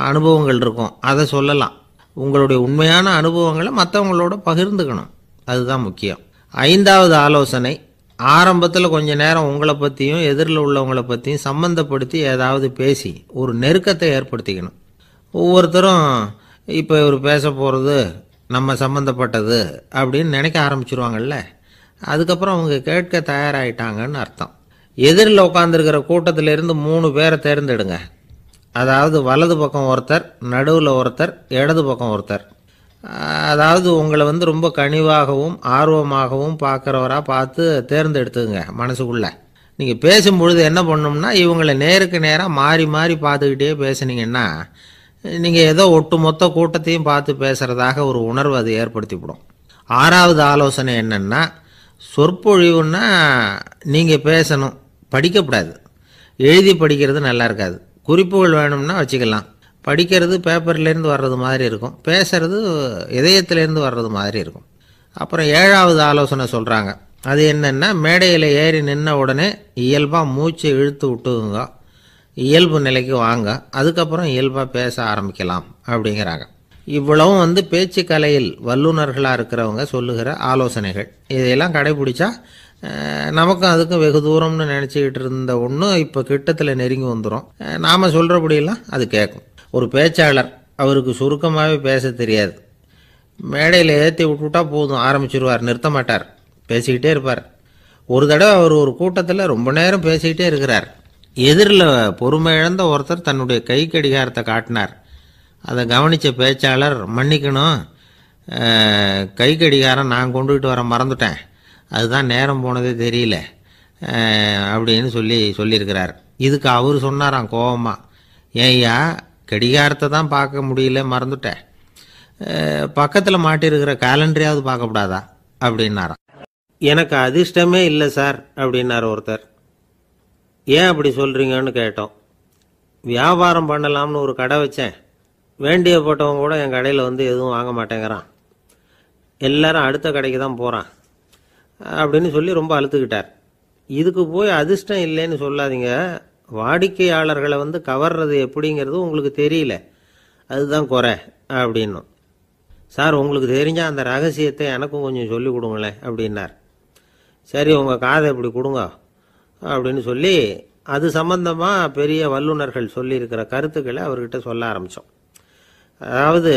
அனுபவங்கள் இருக்கும், அதை சொல்லலாம். உங்களுடைய உண்மையான அனுபவங்களை மற்றவங்களோட பகிர்ந்துக்கணும், அதுதான் முக்கியம். 5வது ஆலோசனை, ஆரம்பத்தில் கொஞ்ச நேரம் உங்களை பற்றியும் எதிரில் உள்ளவங்களை பற்றியும் சம்மந்தப்படுத்தி ஏதாவது பேசி ஒரு நெருக்கத்தை ஏற்படுத்திக்கணும். ஒவ்வொருத்தரும் இப்போ இவர் பேச போகிறது நம்ம சம்மந்தப்பட்டது அப்படின்னு நினைக்க ஆரம்பிச்சிருவாங்கல்ல, அதுக்கப்புறம் அவங்க கேட்க தயாராகிட்டாங்கன்னு அர்த்தம். எதிரில் உட்காந்துருக்கிற கூட்டத்திலிருந்து 3 பேரை தேர்ந்தெடுங்க. அதாவது வலது பக்கம் ஒருத்தர், நடுவில் ஒருத்தர், இடது பக்கம் ஒருத்தர். அதாவது உங்களை ரொம்ப கனிவாகவும் ஆர்வமாகவும் பார்க்குறவராக பார்த்து தேர்ந்தெடுத்துங்க மனசுக்குள்ளே. நீங்கள் பேசும்பொழுது என்ன பண்ணணும்னா, இவங்களை நேருக்கு நேராக மாறி மாறி பார்த்துக்கிட்டே பேசுனீங்கன்னா நீங்கள் ஏதோ ஒட்டுமொத்த கூட்டத்தையும் பார்த்து பேசுகிறதாக ஒரு உணர்வு அது ஏற்படுத்திவிடும். 6வது ஆலோசனை என்னென்னா, சொற்பொழிவுன்னா நீங்கள் பேசணும், படிக்கக்கூடாது. எழுதி படிக்கிறது நல்லா இருக்காது. குறிப்புகள் வேணும்னா வச்சுக்கலாம். படிக்கிறது பேப்பர்லேருந்து வர்றது மாதிரி இருக்கும், பேசுறது இதயத்திலேருந்து வர்றது மாதிரி இருக்கும். அப்புறம் 7வது ஆலோசனை சொல்கிறாங்க. அது என்னென்னா, மேடையில் ஏறி நின்ன உடனே இயல்பாக மூச்சை இழுத்து விட்டுங்க, இயல்பு நிலைக்கு வாங்க, அதுக்கப்புறம் இயல்பாக பேச ஆரம்பிக்கலாம் அப்படிங்கிறாங்க. இவ்வளவும் பேச்சு கலையில் வல்லுநர்களாக இருக்கிறவங்க சொல்லுகிற ஆலோசனைகள். இதையெல்லாம் கடைபிடிச்சா நமக்கும் அதுக்கும் வெகு தூரம்னு நினச்சிக்கிட்டு இருந்த ஒன்று இப்போ கிட்டத்தில் நெருங்கி வந்துடும். நாம் சொல்கிறபடியெல்லாம் அது கேட்கும். ஒரு பேச்சாளர், அவருக்கு சுருக்கமாகவே பேச தெரியாது. மேடையில் ஏற்றி விட்டுவிட்டா போதும், ஆரம்பிச்சிருவார், நிறுத்த மாட்டார், பேசிக்கிட்டே இருப்பார். ஒரு தடவை அவர் ஒரு கூட்டத்தில் ரொம்ப நேரம் பேசிக்கிட்டே இருக்கிறார். எதிரில் பொறுமை இழந்த ஒருத்தர் தன்னுடைய கை கடிகாரத்தை காட்டினார். அதை கவனித்த பேச்சாளர், மன்னிக்கணும், கை கடிகாரம் நான் கொண்டுகிட்டு வர மறந்துட்டேன், அதுதான் நேரம் போனதே தெரியல அப்படின்னு சொல்லியிருக்கிறார். இதுக்கு அவர் சொன்னாராம் கோபமாக, ஏய்யா கடிகாரத்தை தான் பார்க்க முடியல மறந்துட்டேன், பக்கத்தில் மாட்டியிருக்கிற கேலண்டரையாவது பார்க்கக்கூடாதா அப்படின்னாராம். எனக்கு அதிர்ஷ்டமே இல்லை சார் அப்படின்னார் ஒருத்தர். ஏன் அப்படி சொல்கிறீங்கன்னு கேட்டோம். வியாபாரம் பண்ணலாம்னு ஒரு கடை வச்சேன், வேண்டிய போட்டவங்க கூட என் கடையில் வந்து எதுவும் வாங்க மாட்டேங்கிறான், எல்லாரும் அடுத்த கடைக்கு தான் போகிறான் அப்படின்னு சொல்லி ரொம்ப அழுத்துக்கிட்டார். இதுக்கு போய் அதிர்ஷ்டம் இல்லைன்னு சொல்லாதீங்க, வாடிக்கையாளர்களை வந்து கவர்றது எப்படிங்கிறது உங்களுக்கு தெரியல, அதுதான் குறை அப்படின்னும். சார் உங்களுக்கு தெரிஞ்ச அந்த ரகசியத்தை எனக்கும் கொஞ்சம் சொல்லி கொடுங்களேன் அப்படின்னார். சரி உங்கள் காதை இப்படி கொடுங்க அப்படின்னு சொல்லி அது சம்பந்தமாக பெரிய வல்லுநர்கள் சொல்லியிருக்கிற கருத்துக்களை அவர்கிட்ட சொல்ல ஆரம்பித்தோம். அதாவது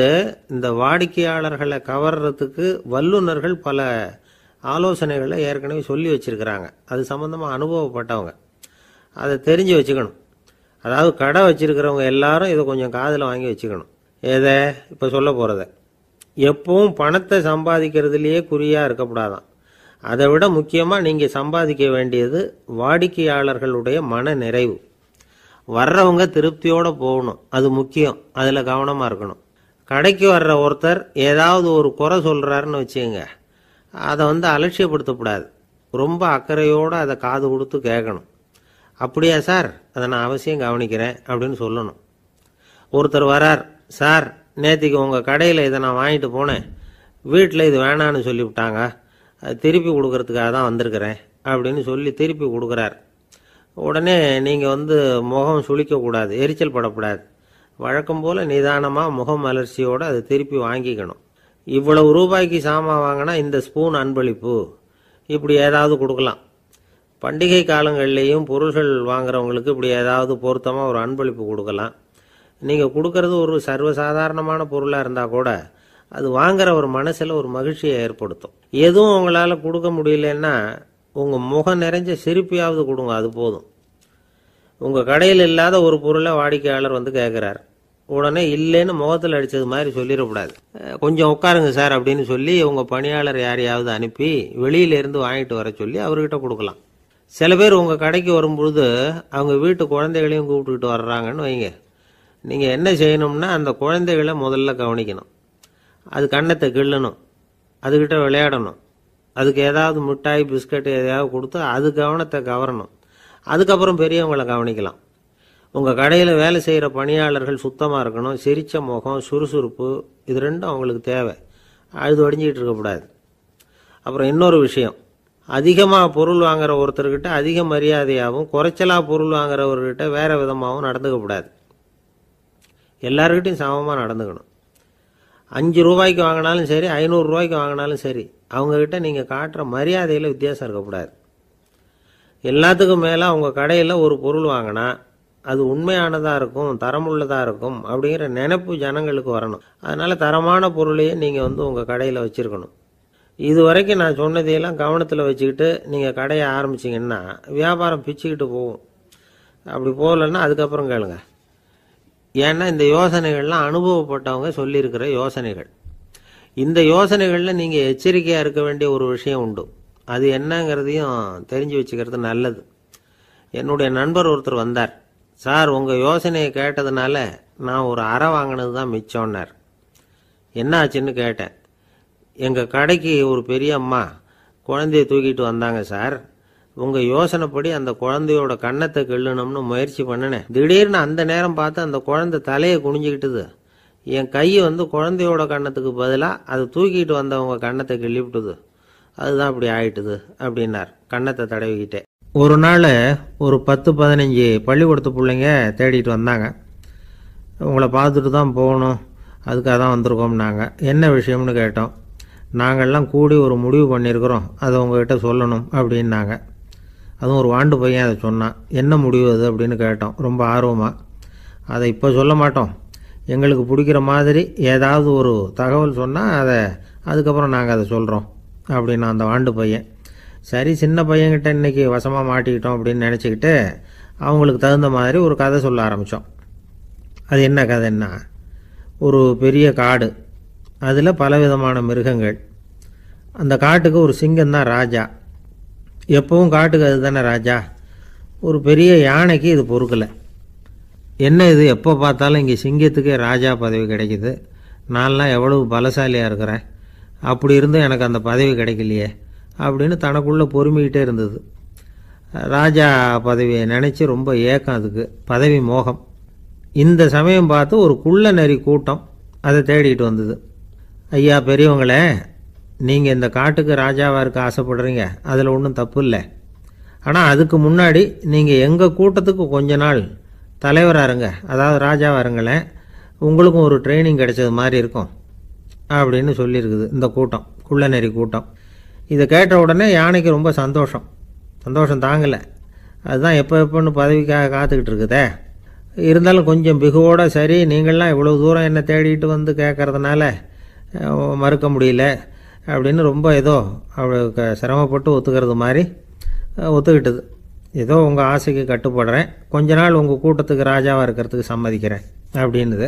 இந்த வாடிக்கையாளர்களை கவர்றதுக்கு வல்லுநர்கள் பல ஆலோசனைகளை ஏற்கனவே சொல்லி வச்சுருக்கிறாங்க, அது சம்பந்தமாக அனுபவப்பட்டவங்க, அதை தெரிஞ்சு வச்சுக்கணும். அதாவது கடை வச்சுருக்கிறவங்க எல்லாரும் இதை கொஞ்சம் காதில் வாங்கி வச்சுக்கணும். எதை இப்போ சொல்ல போகிறத, எப்பவும் பணத்தை சம்பாதிக்கிறதுலையே குறியாக இருக்கக்கூடாதான். அதை விட முக்கியமாக நீங்கள் சம்பாதிக்க வேண்டியது வாடிக்கையாளர்களுடைய மன நிறைவு. வர்றவங்க திருப்தியோடு போகணும், அது முக்கியம், அதில் கவனமாக இருக்கணும். கடைக்கு வர்ற ஒருத்தர் ஏதாவது ஒரு குறை சொல்கிறாருன்னு வச்சுங்க, அதை வந்து அலட்சியப்படுத்தக்கூடாது, ரொம்ப அக்கறையோடு அதை காது கொடுத்து கேட்கணும். அப்படியா சார், அதை நான் அவசியம் கவனிக்கிறேன் அப்படின்னு சொல்லணும். ஒருத்தர் வரார், சார் நேற்றுக்கு உங்கள் கடையில் இதை நான் வாங்கிட்டு போனேன், வீட்டில் இது வேணான்னு சொல்லிவிட்டாங்க, அது திருப்பி கொடுக்கறதுக்காக தான் வந்திருக்கிறேன் அப்படின்னு சொல்லி திருப்பி கொடுக்குறார். உடனே நீங்கள் வந்து முகம் சுளிக்கக்கூடாது, எரிச்சல் படக்கூடாது, வழக்கம் போல் நிதானமாக முகம் மலர்ச்சியோடு அதை திருப்பி வாங்கிக்கணும். இவ்வளவு ரூபாய்க்கு சாமான் வாங்கினா இந்த ஸ்பூன் அன்பளிப்பு, இப்படி ஏதாவது கொடுக்கலாம். பண்டிகை காலங்கள்லேயும் பொருள்கள் வாங்குறவங்களுக்கு இப்படி ஏதாவது பொருத்தமாக ஒரு அன்பளிப்பு கொடுக்கலாம். நீங்கள் கொடுக்கறது ஒரு சர்வசாதாரணமான பொருளாக இருந்தால் கூட அது வாங்குற ஒரு மனசில் ஒரு மகிழ்ச்சியை ஏற்படுத்தும். எதுவும் உங்களால் கொடுக்க முடியலன்னா உங்கள் முகம் நிறைஞ்ச சிரிப்பையாவது கொடுங்க, அது போதும். உங்கள் கடையில் இல்லாத ஒரு பொருளை வாடிக்கையாளர் வந்து கேட்குறார், உடனே இல்லைன்னு முகத்தில் அடித்தது மாதிரி சொல்லிடக்கூடாது. கொஞ்சம் உட்காருங்க சார் அப்படின்னு சொல்லி உங்கள் பணியாளர் யாரையாவது அனுப்பி வெளியிலேருந்து வாங்கிட்டு வர சொல்லி அவர்கிட்ட கொடுக்கலாம். சில பேர் உங்கள் கடைக்கு வரும்பொழுது அவங்க வீட்டு குழந்தைகளையும் கூப்பிட்டுக்கிட்டு வர்றாங்கன்னு வைங்க. நீங்கள் என்ன செய்யணும்னா அந்த குழந்தைகளை முதல்ல கவனிக்கணும், அது கன்னத்தை கிள்ளணும், அதுக்கிட்ட விளையாடணும், அதுக்கு ஏதாவது மிட்டாய் பிஸ்கட் எதையாவது கொடுத்து அது கவனத்தை கவரணும். அதுக்கப்புறம் பெரியவங்களை கவனிக்கலாம். உங்கள் கடையில் வேலை செய்கிற பணியாளர்கள் சுத்தமாக இருக்கணும், சிரித்த முகம், சுறுசுறுப்பு, இது ரெண்டும் அவங்களுக்கு தேவை, அழுது வடிஞ்சிக்கிட்டு இருக்கக்கூடாது. அப்புறம் இன்னொரு விஷயம், அதிகமாக பொருள் வாங்குற ஒருத்தர்கிட்ட அதிக மரியாதையாகவும் குறைச்சலாக பொருள் வாங்குறவர்கிட்ட வேறு விதமாகவும் நடந்துக்கக்கூடாது. எல்லாருக்கிட்டையும் சமமாக நடந்துக்கணும். 5 ரூபாய்க்கு வாங்கினாலும் சரி, 500 ரூபாய்க்கு வாங்கினாலும் சரி, அவங்கக்கிட்ட நீங்கள் காட்டுற மரியாதையில் வித்தியாசம் இருக்கக்கூடாது. எல்லாத்துக்கும் மேலே அவங்க கடையில் ஒரு பொருள் வாங்கினா அது உண்மையானதாக இருக்கும், தரமுள்ளதாக இருக்கும் அப்படிங்கிற நினைப்பு ஜனங்களுக்கு வரணும். அதனால் தரமான பொருளையே நீங்கள் வந்து உங்கள் கடையில் வச்சுருக்கணும். இது வரைக்கும் நான் சொன்னதையெல்லாம் கவனத்தில் வச்சுக்கிட்டு நீங்கள் கடையை ஆரம்பிச்சிங்கன்னா வியாபாரம் பிச்சுக்கிட்டு போகும். அப்படி போகலன்னா அதுக்கப்புறம் கேளுங்க. ஏன்னா இந்த யோசனைகள்லாம் அனுபவப்பட்டவங்க சொல்லியிருக்கிற யோசனைகள். இந்த யோசனைகளில் நீங்கள் எச்சரிக்கையாக இருக்க வேண்டிய ஒரு விஷயம் உண்டு, அது என்னங்கிறதையும் தெரிஞ்சு வச்சுக்கிறது நல்லது. என்னுடைய நண்பர் ஒருத்தர் வந்தார். சார் உங்கள் யோசனையை கேட்டதுனால நான் ஒரு அறை வாங்கினது தான் மிச்சம்னார். என்ன ஆச்சுன்னு கேட்டேன். எங்கள் கடைக்கு ஒரு பெரிய அம்மா குழந்தைய தூக்கிட்டு வந்தாங்க சார், உங்கள் யோசனைப்படி அந்த குழந்தையோட கன்னத்தை கிள்ளணும்னு முயற்சி பண்ணினேன். திடீர்னு அந்த நேரம் பார்த்து அந்த குழந்தை தலையை குனிஞ்சிக்கிட்டுது. என் கை வந்து குழந்தையோட கன்னத்துக்கு பதிலாக அதை தூக்கிட்டு வந்தவங்க கன்னத்தை கிள்ளிவிட்டுது, அதுதான் அப்படி ஆயிட்டுது அப்படின்னார் கன்னத்தை தடவிக்கிட்டே. ஒரு நாள் ஒரு 10-15 பள்ளிக்கூடத்து பிள்ளைங்க தேடிட்டு வந்தாங்க. உங்களை பார்த்துட்டு தான் போகணும், அதுக்காக தான் வந்திருக்கோம்னாங்க. என்ன விஷயம்னு கேட்டோம். நாங்கள்லாம் கூடி ஒரு முடிவு பண்ணியிருக்கிறோம், அதை உங்ககிட்ட சொல்லணும் அப்படின்னாங்க. அதுவும் ஒரு வாண்டு பையன் அதை சொன்னான். என்ன முடிவு அது அப்படின்னு கேட்டோம் ரொம்ப ஆர்வமாக. அதை இப்போ சொல்ல மாட்டோம், எங்களுக்கு பிடிக்கிற மாதிரி ஏதாவது ஒரு தகவல் சொன்னால் அதுக்கப்புறம் நாங்கள் அதை சொல்கிறோம் அப்படின்னா அந்த வாண்டு பையன். சரி சின்ன பையன்கிட்ட இன்றைக்கி வசமாக மாட்டிக்கிட்டோம் அப்படின்னு நினச்சிக்கிட்டு அவங்களுக்கு தகுந்த மாதிரி ஒரு கதை சொல்ல ஆரம்பித்தோம். அது என்ன கதைன்னா, ஒரு பெரிய காடு, அதில் பலவிதமான மிருகங்கள். அந்த காட்டுக்கு ஒரு சிங்கம் தான் ராஜா. எப்பவும் காட்டுக்கு அது தானே ராஜா. ஒரு பெரிய யானைக்கு இது பொறுக்கலை. என்ன இது, எப்போ பார்த்தாலும் இங்கே சிங்கத்துக்கே ராஜா பதவி கிடைக்குது, நான்லாம் எவ்வளவு பலசாலியாக இருக்கிறேன், அப்படி இருந்தும் எனக்கு அந்த பதவி கிடைக்கலையே அப்படின்னு தனக்குள்ளே பொறுமிக்கிட்டே இருந்தது. ராஜா பதவியை நினச்சி ரொம்ப ஏக்கம், அதுக்கு பதவி மோகம். இந்த சமயம் பார்த்து ஒரு குள்ள நரி கூட்டம் அதை தேடிட்டு வந்தது. ஐயா பெரியவங்களே, நீங்கள் இந்த காட்டுக்கு ராஜாவாக இருக்க ஆசைப்படுறீங்க, அதில் ஒன்றும் தப்பு இல்லை. ஆனால் அதுக்கு முன்னாடி நீங்கள் எங்கள் கூட்டத்துக்கு கொஞ்ச நாள் தலைவராக இருங்க, அதாவது ராஜாவாக இருங்களேன், உங்களுக்கும் ஒரு ட்ரைனிங் கிடைச்சது மாதிரி இருக்கும் அப்படின்னு சொல்லியிருக்குது இந்த கூட்டம், குள்ளநெறி கூட்டம். இதை கேட்ட உடனே யானைக்கு ரொம்ப சந்தோஷம் தாங்கலை. அதுதான் எப்போன்னு பதவிக்காக காத்துக்கிட்டு இருக்குதே. இருந்தாலும் கொஞ்சம் பிகுவோட, சரி நீங்கள்லாம் இவ்வளோ தூரம் என்னை தேடிட்டு வந்து கேட்கறதுனால மறுக்க முடியல அப்படின்னு ரொம்ப ஏதோ அவளுக்கு சிரமப்பட்டு ஒத்துக்கிறது மாதிரி ஒத்துக்கிட்டது. ஏதோ உங்கள் ஆசைக்கு கட்டுப்படுறேன், கொஞ்ச நாள் உங்கள் கூட்டத்துக்கு ராஜாவாக இருக்கிறதுக்கு சம்மதிக்கிறேன் அப்படின்னுது.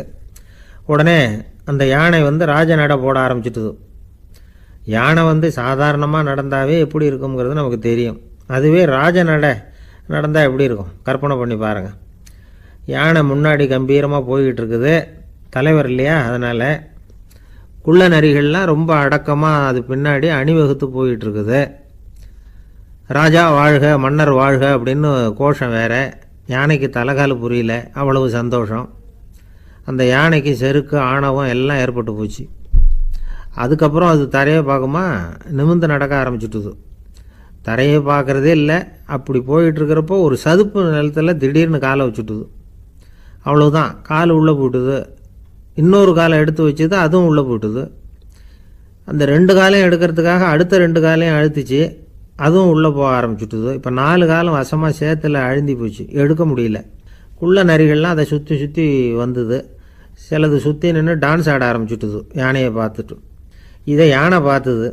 உடனே அந்த யானை ராஜ நட போட ஆரம்பிச்சிட்டுது. யானை சாதாரணமாக நடந்தாவே எப்படி இருக்குங்கிறது நமக்கு தெரியும். அதுவே ராஜ நட நடந்தால் எப்படி இருக்கும் கற்பனை பண்ணி பாருங்கள். யானை முன்னாடி கம்பீரமாக போய்கிட்டு இருக்குது, தலைவர் இல்லையா, அதனால் குள்ள நரிகள்லாம் ரொம்ப அடக்கமாக அது பின்னாடி அணிவகுத்து போயிட்டு இருக்குது. ராஜா வாழ்க, மன்னர் வாழ்க அப்படின்னு கோஷம் வேற. யானைக்கு தலைகால புரியல, அவ்வளவு சந்தோஷம். அந்த யானைக்கு செருக்கு, ஆணவம் எல்லாம் ஏற்பட்டு போச்சு. அதுக்கப்புறம் அது தரையை பார்க்குமா, நிமிர்ந்து நடக்க ஆரம்பிச்சுட்டுது. தரையை பார்க்குறதே இல்லை. அப்படி போயிட்டுருக்கிறப்போ ஒரு சதுப்பு நிலத்தில் திடீர்னு காலை வச்சுட்டுது. அவ்வளோதான், கால் உள்ளே போட்டுது. இன்னொரு காலை எடுத்து வச்சுது, அதுவும் உள்ளே போட்டுது. அந்த 2 காலையும் எடுக்கிறதுக்காக அடுத்த 2 காலையும் அழுத்திச்சு, அதுவும் உள்ளே போக ஆரம்பிச்சுட்டுது. இப்போ 4 காலம் வசமாக சேத்துல அழுந்தி போச்சு, எடுக்க முடியல. குள்ள நரிகள்லாம் அதை சுற்றி சுற்றி வந்தது. சிலது சுற்றி நின்று டான்ஸ் ஆட ஆரம்பிச்சுட்டுது யானையை பார்த்துட்டு. இதை யானை பார்த்தது.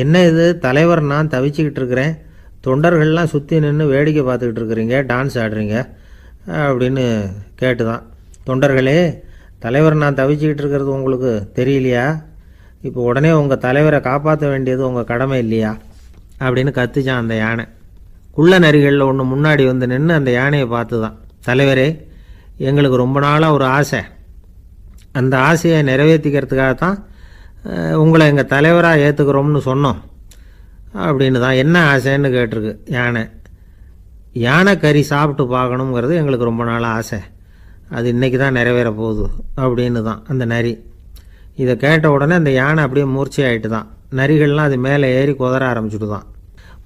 என்ன இது, தலைவர் நான் தவிச்சிக்கிட்டு இருக்கிறேன், தொண்டர்கள்லாம் சுற்றி நின்று வேடிக்கை பார்த்துக்கிட்டு இருக்கிறீங்க, டான்ஸ் ஆடுறீங்க அப்படின்னு கேட்டுதான். தொண்டர்களே, தலைவர் நான் தவிச்சிக்கிட்டு இருக்கிறது உங்களுக்கு தெரியலையா? இப்போ உடனே உங்கள் தலைவரை காப்பாற்ற வேண்டியது உங்கள் கடமை இல்லையா அப்படின்னு கத்துச்சான் அந்த யானை. குள்ள நரிகளில் ஒன்று முன்னாடி நின்று அந்த யானையை பார்த்து தான், தலைவரே, எங்களுக்கு ரொம்ப நாளாக ஒரு ஆசை, அந்த ஆசையை நிறைவேற்றிக்கிறதுக்காகத்தான் உங்களை எங்கள் தலைவராக ஏற்றுக்கிறோம்னு சொன்னோம் அப்படின்னு தான். என்ன ஆசைன்னு கேட்டிருக்கு யானை. யானை கறி சாப்பிட்டு பார்க்கணுங்கிறது எங்களுக்கு ரொம்ப நாளாக ஆசை, அது இன்றைக்கி தான் நிறைவேற போகுது அப்படின்னு தான் அந்த நரி. இதை கேட்ட உடனே அந்த யானை அப்படியே மூர்ச்சி ஆகிட்டு தான். நரிகள்லாம் அது மேலே ஏறி குதற ஆரம்பிச்சுட்டு தான்.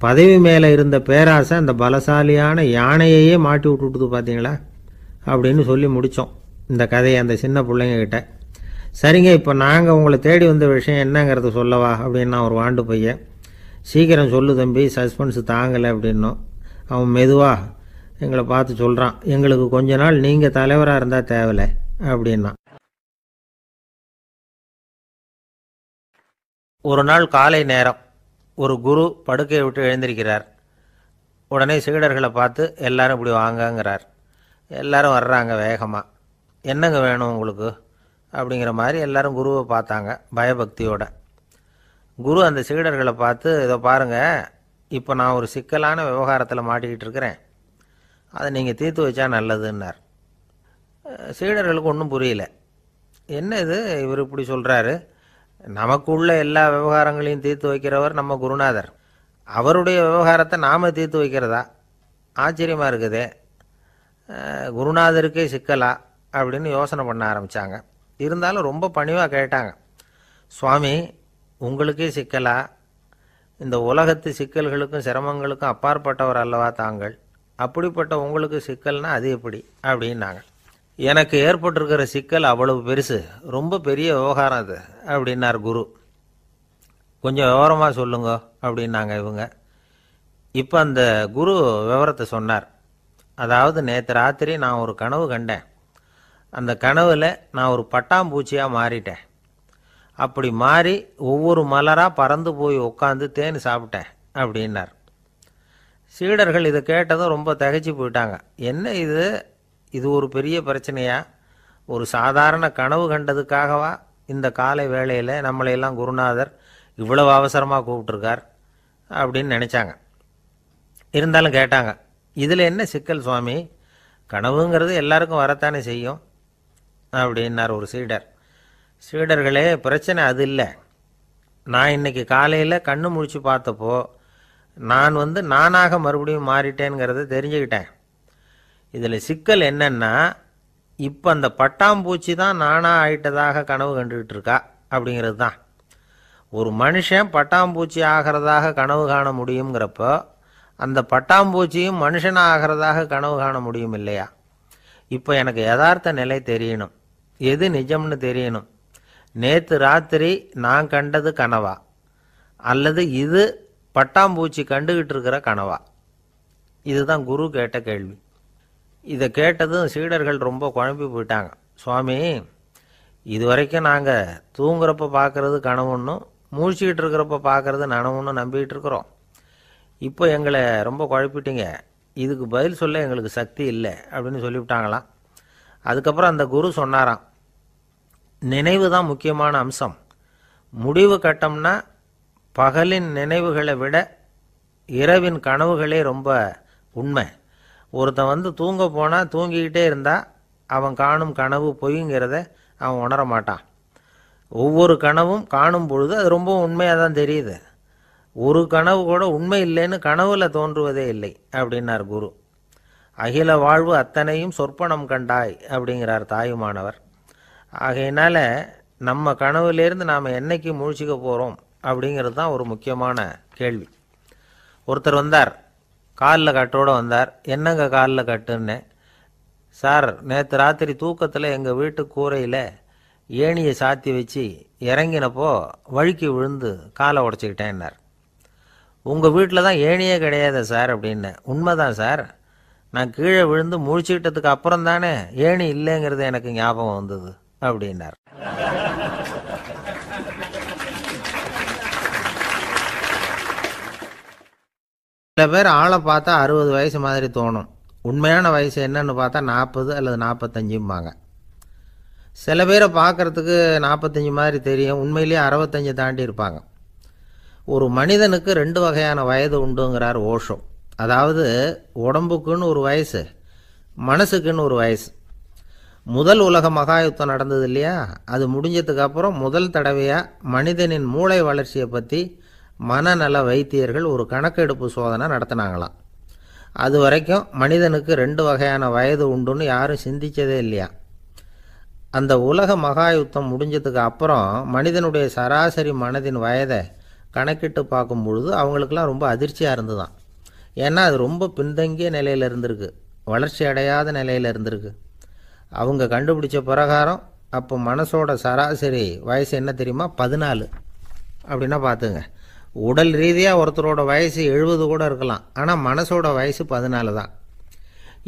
பதவி மேலே இருந்த பேராசை அந்த பலசாலியான யானையையே மாட்டி விட்டுட்டுது பார்த்தீங்களா அப்படின்னு சொல்லி முடித்தோம் இந்த கதையை அந்த சின்ன பிள்ளைங்கக்கிட்ட. சரிங்க, இப்போ நாங்கள் உங்களை தேடி வந்த விஷயம் என்னங்கிறது சொல்லவா அப்படின்னா ஒரு வாண்டு பையன். சீக்கிரம் சொல்லு தம்பி, சஸ்பென்ஸ் தாங்கலை அப்படின்னோம். அவன் மெதுவாக எங்களை பார்த்து சொல்கிறான், எங்களுக்கு கொஞ்ச நாள் நீங்கள் தலைவராக இருந்தால் தேவலை அப்படின்னா. ஒரு நாள் காலை நேரம் ஒரு குரு படுக்கையை விட்டு எழுந்திருக்கிறார். உடனே சீடர்களை பார்த்து எல்லாரும் இப்படி வாங்கங்கிறார். எல்லாரும் வர்றாங்க வேகமாக. என்னங்க வேணும் உங்களுக்கு அப்படிங்கிற மாதிரி எல்லாரும் குருவை பார்த்தாங்க பயபக்தியோட. குரு அந்த சீடர்களை பார்த்து, இதை பாருங்கள், இப்போ நான் ஒரு சிக்கலான விவகாரத்தில் மாட்டிக்கிட்டு இருக்கிறேன், அதை நீங்கள் தீர்த்து வச்சா நல்லதுன்னார். சீடர்களுக்கு ஒன்றும் புரியல. என்ன இது, இவர் இப்படி சொல்கிறாரு, நமக்கு உள்ள எல்லா விவகாரங்களையும் தீர்த்து வைக்கிறவர் நம்ம குருநாதர், அவருடைய விவகாரத்தை நாம் தீர்த்து வைக்கிறதா, ஆச்சரியமாக இருக்குதே, குருநாதருக்கே சிக்கலா அப்படின்னு யோசனை பண்ண ஆரம்பித்தாங்க. இருந்தாலும் ரொம்ப பணிவாக கேட்டாங்க, சுவாமி உங்களுக்கே சிக்கலா, இந்த உலகத்து சிக்கல்களுக்கும் சிரமங்களுக்கும் அப்பாற்பட்டவர் அல்லவா தாங்கள், அப்படிப்பட்ட உங்களுக்கு சிக்கல்னா அது எப்படி அப்படின்னாங்க. எனக்கு ஏற்பட்டிருக்கிற சிக்கல் அவ்வளவு பெருசு, ரொம்ப பெரிய விவகாரம் அது அப்படின்னார் குரு. கொஞ்சம் விவரமாக சொல்லுங்க அப்படின்னாங்க இவங்க. இப்போ அந்த குரு விவரத்தை சொன்னார். அதாவது நேற்று ராத்திரி நான் ஒரு கனவு கண்டேன். அந்த கனவில் நான் ஒரு பட்டாம்பூச்சியாக மாறிட்டேன். அப்படி மாறி ஒவ்வொரு மலராக பறந்து போய் உட்காந்து தேன் சாப்பிட்டேன் அப்படின்னார். சீடர்கள் இதை கேட்டதும் ரொம்ப திகைச்சு போயிட்டாங்க. என்ன இது, இது ஒரு பெரிய பிரச்சனையா? ஒரு சாதாரண கனவு கண்டதுக்காகவா இந்த காலை வேளையில் நம்மளையெல்லாம் குருநாதர் இவ்வளவு அவசரமாக கூப்பிட்டுருக்கார் அப்படின்னு நினச்சாங்க. இருந்தாலும் கேட்டாங்க, இதில் என்ன சிக்கல் சுவாமி? கனவுங்கிறது எல்லாருக்கும் வரத்தானே செய்யும் அப்படின்னார் ஒரு சீடர். சீடர்களே, பிரச்சனை அது இல்லை. நான் இன்னைக்கு காலையில் கண்ணு முழிச்சு பார்த்தப்போ நான் நானாக மறுபடியும் மாறிட்டேங்கிறத தெரிஞ்சுக்கிட்டேன். இதில் சிக்கல் என்னன்னா, இப்போ அந்த பட்டாம்பூச்சி தான் நானாக ஆயிட்டதாக கனவு கண்டுகிட்டு இருக்கா அப்படிங்கிறது தான். ஒரு மனுஷன் பட்டாம்பூச்சி ஆகிறதாக கனவு காண முடியுங்கிறப்போ அந்த பட்டாம்பூச்சியும் மனுஷனாக ஆகிறதாக கனவு காண முடியும் இல்லையா? இப்போ எனக்கு யதார்த்த நிலை தெரியணும், எது நிஜம்னு தெரியணும். நேற்று ராத்திரி நான் கண்டது கனவா, அல்லது இது பட்டாம்பூச்சி கண்டுகிட்டு இருக்கிற கனவா? இதுதான் குரு கேட்ட கேள்வி. இதை கேட்டதும் சீடர்கள் ரொம்ப குழம்பி போயிட்டாங்க. சுவாமி, இது வரைக்கும் நாங்கள் தூங்குறப்ப பார்க்கறது கனவுன்னும் மூழ்கிட்டு இருக்கிறப்ப பார்க்கறது நனவுன்னு நம்பிக்கிட்டு இருக்கிறோம். இப்போ எங்களை ரொம்ப குழப்பிட்டீங்க, இதுக்கு பதில் சொல்ல எங்களுக்கு சக்தி இல்லை அப்படின்னு சொல்லிவிட்டாங்களாம். அதுக்கப்புறம் அந்த குரு சொன்னாராம், நினைவு தான் முக்கியமான அம்சம். முடிவு கட்டம்னா பகலின் நினைவுகளை விட இரவின் கனவுகளே ரொம்ப உண்மை. ஒருத்தன் தூங்க போனால் தூங்கிக்கிட்டே இருந்தால் அவன் காணும் கனவு பொய்ங்கிறத அவன் உணர மாட்டான். ஒவ்வொரு கனவும் காணும் பொழுது அது ரொம்ப உண்மையாக தான் தெரியுது. ஒரு கனவு கூட உண்மை இல்லைன்னு கனவுல தோன்றுவதே இல்லை அப்படின்னார் குரு. அகில வாழ்வு அத்தனையும் சொற்பனம் கண்டாய் அப்படிங்கிறார் தாயுமானவர். ஆகையினால நம்ம கனவுலேருந்து நாம் என்னைக்கு முழிச்சிக்க போகிறோம் அப்படிங்கிறது தான் ஒரு முக்கியமான கேள்வி. ஒருத்தர் வந்தார், காலில் கட்டோடு வந்தார். என்னங்க காலில் கட்டுன்னு? சார், நேற்று ராத்திரி தூக்கத்தில் எங்கள் வீட்டு கூரையில் ஏணியை சாத்தி வச்சு இறங்கினப்போ வழுக்கி விழுந்து காலை உடச்சிக்கிட்டேன்னார். உங்கள் வீட்டில் தான் ஏணியே கிடையாது சார் அப்படின்னு. உண்மைதான் சார், நான் கீழே விழுந்து முழிச்சுக்கிட்டதுக்கு அப்புறம் தானே ஏணி இல்லைங்கிறது எனக்கு ஞாபகம் வந்தது அப்படின்னார். சில பேர் ஆளை பார்த்தா 60 வயசு மாதிரி தோணும். உண்மையான வயசு என்னன்னு பார்த்தா 40 அல்லது 45ம்பாங்க. சில பேரை பார்க்கறதுக்கு 45 மாதிரி தெரியும், உண்மையிலேயே 65 தாண்டி இருப்பாங்க. ஒரு மனிதனுக்கு 2 வகையான வயது உண்டுங்கிறார் ஓஷோ. அதாவது உடம்புக்குன்னு ஒரு வயசு, மனசுக்குன்னு ஒரு வயசு. முதல் உலக மகாயுத்தம் நடந்தது இல்லையா, அது முடிஞ்சதுக்கு அப்புறம் முதல் தடவையாக மனிதனின் மூளை வளர்ச்சியை பற்றி மனநல வைத்தியர்கள் ஒரு கணக்கெடுப்பு சோதனை நடத்தினாங்களாம். அது வரைக்கும் மனிதனுக்கு 2 வகையான வயது உண்டுன்னு யாரும் சிந்திச்சதே இல்லையா. அந்த உலக மகாயுத்தம் முடிஞ்சதுக்கு அப்புறம் மனிதனுடைய சராசரி மனதின் வயதை கணக்கிட்டு பார்க்கும் பொழுது அவங்களுக்கெல்லாம் ரொம்ப அதிர்ச்சியாக இருந்துதான். ஏன்னா அது ரொம்ப பின்தங்கிய நிலையில் இருந்திருக்கு, வளர்ச்சி அடையாத நிலையில் இருந்திருக்கு. அவங்க கண்டுபிடிச்ச பிரகாரம் அப்போ மனசோட சராசரி வயசு என்ன தெரியுமா? 14. அப்படின்னா பார்த்துங்க, உடல் ரீதியாக ஒருத்தரோட வயசு 70 கூட இருக்கலாம், ஆனால் மனசோட வயசு 14 தான்.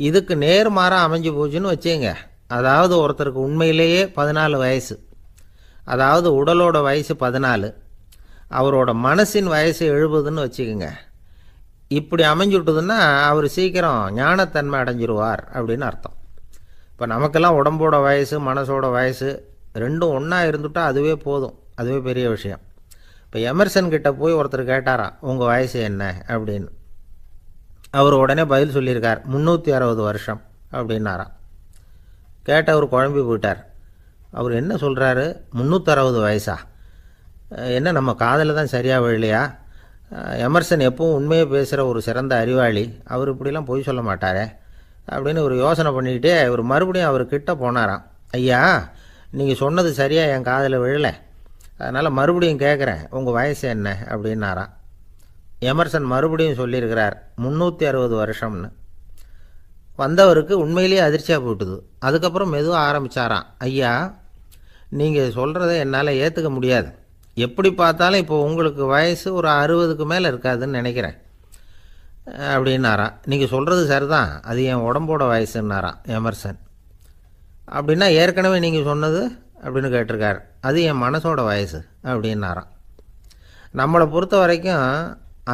இதுக்கு நேர்மாறாக அமைஞ்சு போச்சுன்னு வச்சுங்க. அதாவது ஒருத்தருக்கு உண்மையிலேயே 14 வயசு, அதாவது உடலோட வயசு 14, அவரோட மனசின் வயசு 70ன்னு வச்சுக்கோங்க. இப்படி அமைஞ்சுட்டுதுன்னா அவர் சீக்கிரம் ஞானத்தன்மை அடைஞ்சிருவார் அப்படின்னு அர்த்தம். இப்போ நமக்கெல்லாம் உடம்போட வயசு மனசோட வயசு ரெண்டும் ஒன்றா இருந்துட்டா அதுவே போதும், அதுவே பெரிய விஷயம். இப்போ எமர்சன் கிட்ட போய் ஒருத்தர் கேட்டாராம், உங்கள் வயசு என்ன அப்படின்னு. அவர் உடனே பதில் சொல்லியிருக்கார், 360 வருஷம் அப்படின்னாராம். கேட்டவர் குழம்பி போயிட்டார். அவர் என்ன சொல்கிறாரு, 360 வயசா? என்ன நம்ம காதில் தான் சரியாக விழலையா? எமர்சன் எப்பவும் உண்மையை பேசுகிற ஒரு சிறந்த அறிவாளி, அவர் இப்படிலாம் பொய் சொல்ல மாட்டாரே அப்படின்னு ஒரு யோசனை பண்ணிக்கிட்டே இவர் மறுபடியும் அவர் கிட்ட போனாராம். ஐயா, நீங்கள் சொன்னது சரியாக என் காதில் விழலை, அதனால் மறுபடியும் கேட்குறேன், உங்கள் வயசு என்ன அப்படின்னாராம். எமர்சன் மறுபடியும் சொல்லியிருக்கிறார் 360 வருஷம்னு. வந்தவருக்கு உண்மையிலேயே அதிர்ச்சியாக போட்டுது. அதுக்கப்புறம் மெதுவாக ஆரம்பித்தாராம், ஐயா நீங்கள் சொல்கிறத என்னால் ஏற்றுக்க முடியாது. எப்படி பார்த்தாலும் இப்போ உங்களுக்கு வயசு ஒரு 60க்கு மேலே இருக்காதுன்னு நினைக்கிறேன் அப்படின்னாராம். நீங்கள் சொல்கிறது சரிதான், அது என் உடம்போட வயசுன்னாராம் எமர்சன். அப்படின்னா ஏற்கனவே நீங்கள் சொன்னது அப்படின்னு கேட்டிருக்கார், அது என் மனசோட வயசு அப்படின்னாராம். நம்மளை பொறுத்த வரைக்கும்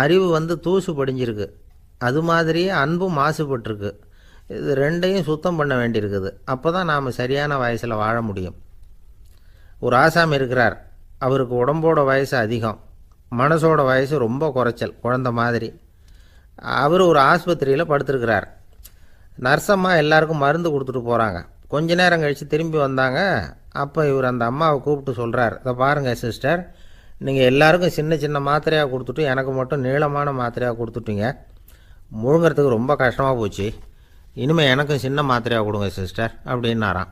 அறிவு தூசு படிஞ்சிருக்கு, அது மாதிரியே அன்பும் மாசுபட்டிருக்கு. இது ரெண்டையும் சுத்தம் பண்ண வேண்டியிருக்குது. அப்போ தான் நாம் சரியான வயசில் வாழ முடியும். ஒரு ஆசாமி இருக்கிறார். அவருக்கு உடம்போட வயசு அதிகம், மனசோட வயசு ரொம்ப குறைச்சல், குழந்த மாதிரி. அவர் ஒரு ஆஸ்பத்திரியில் படுத்திருக்கிறார். நர்ஸம்மா எல்லாருக்கும் மருந்து கொடுத்துட்டு போகிறாங்க. கொஞ்ச நேரம் கழித்து திரும்பி வந்தாங்க. அப்போ இவர் அந்த அம்மாவை கூப்பிட்டு சொல்கிறார், இதை பாருங்கள் சிஸ்டர், நீங்கள் எல்லாருக்கும் சின்ன சின்ன மாத்திரையாக கொடுத்துட்டு எனக்கு மட்டும் நீளமான மாத்திரையாக கொடுத்துட்டீங்க. முழுங்கிறதுக்கு ரொம்ப கஷ்டமாக போச்சு. இனிமேல் எனக்கும் சின்ன மாத்திரையாக கொடுங்க சிஸ்டர் அப்படின்னாராம்.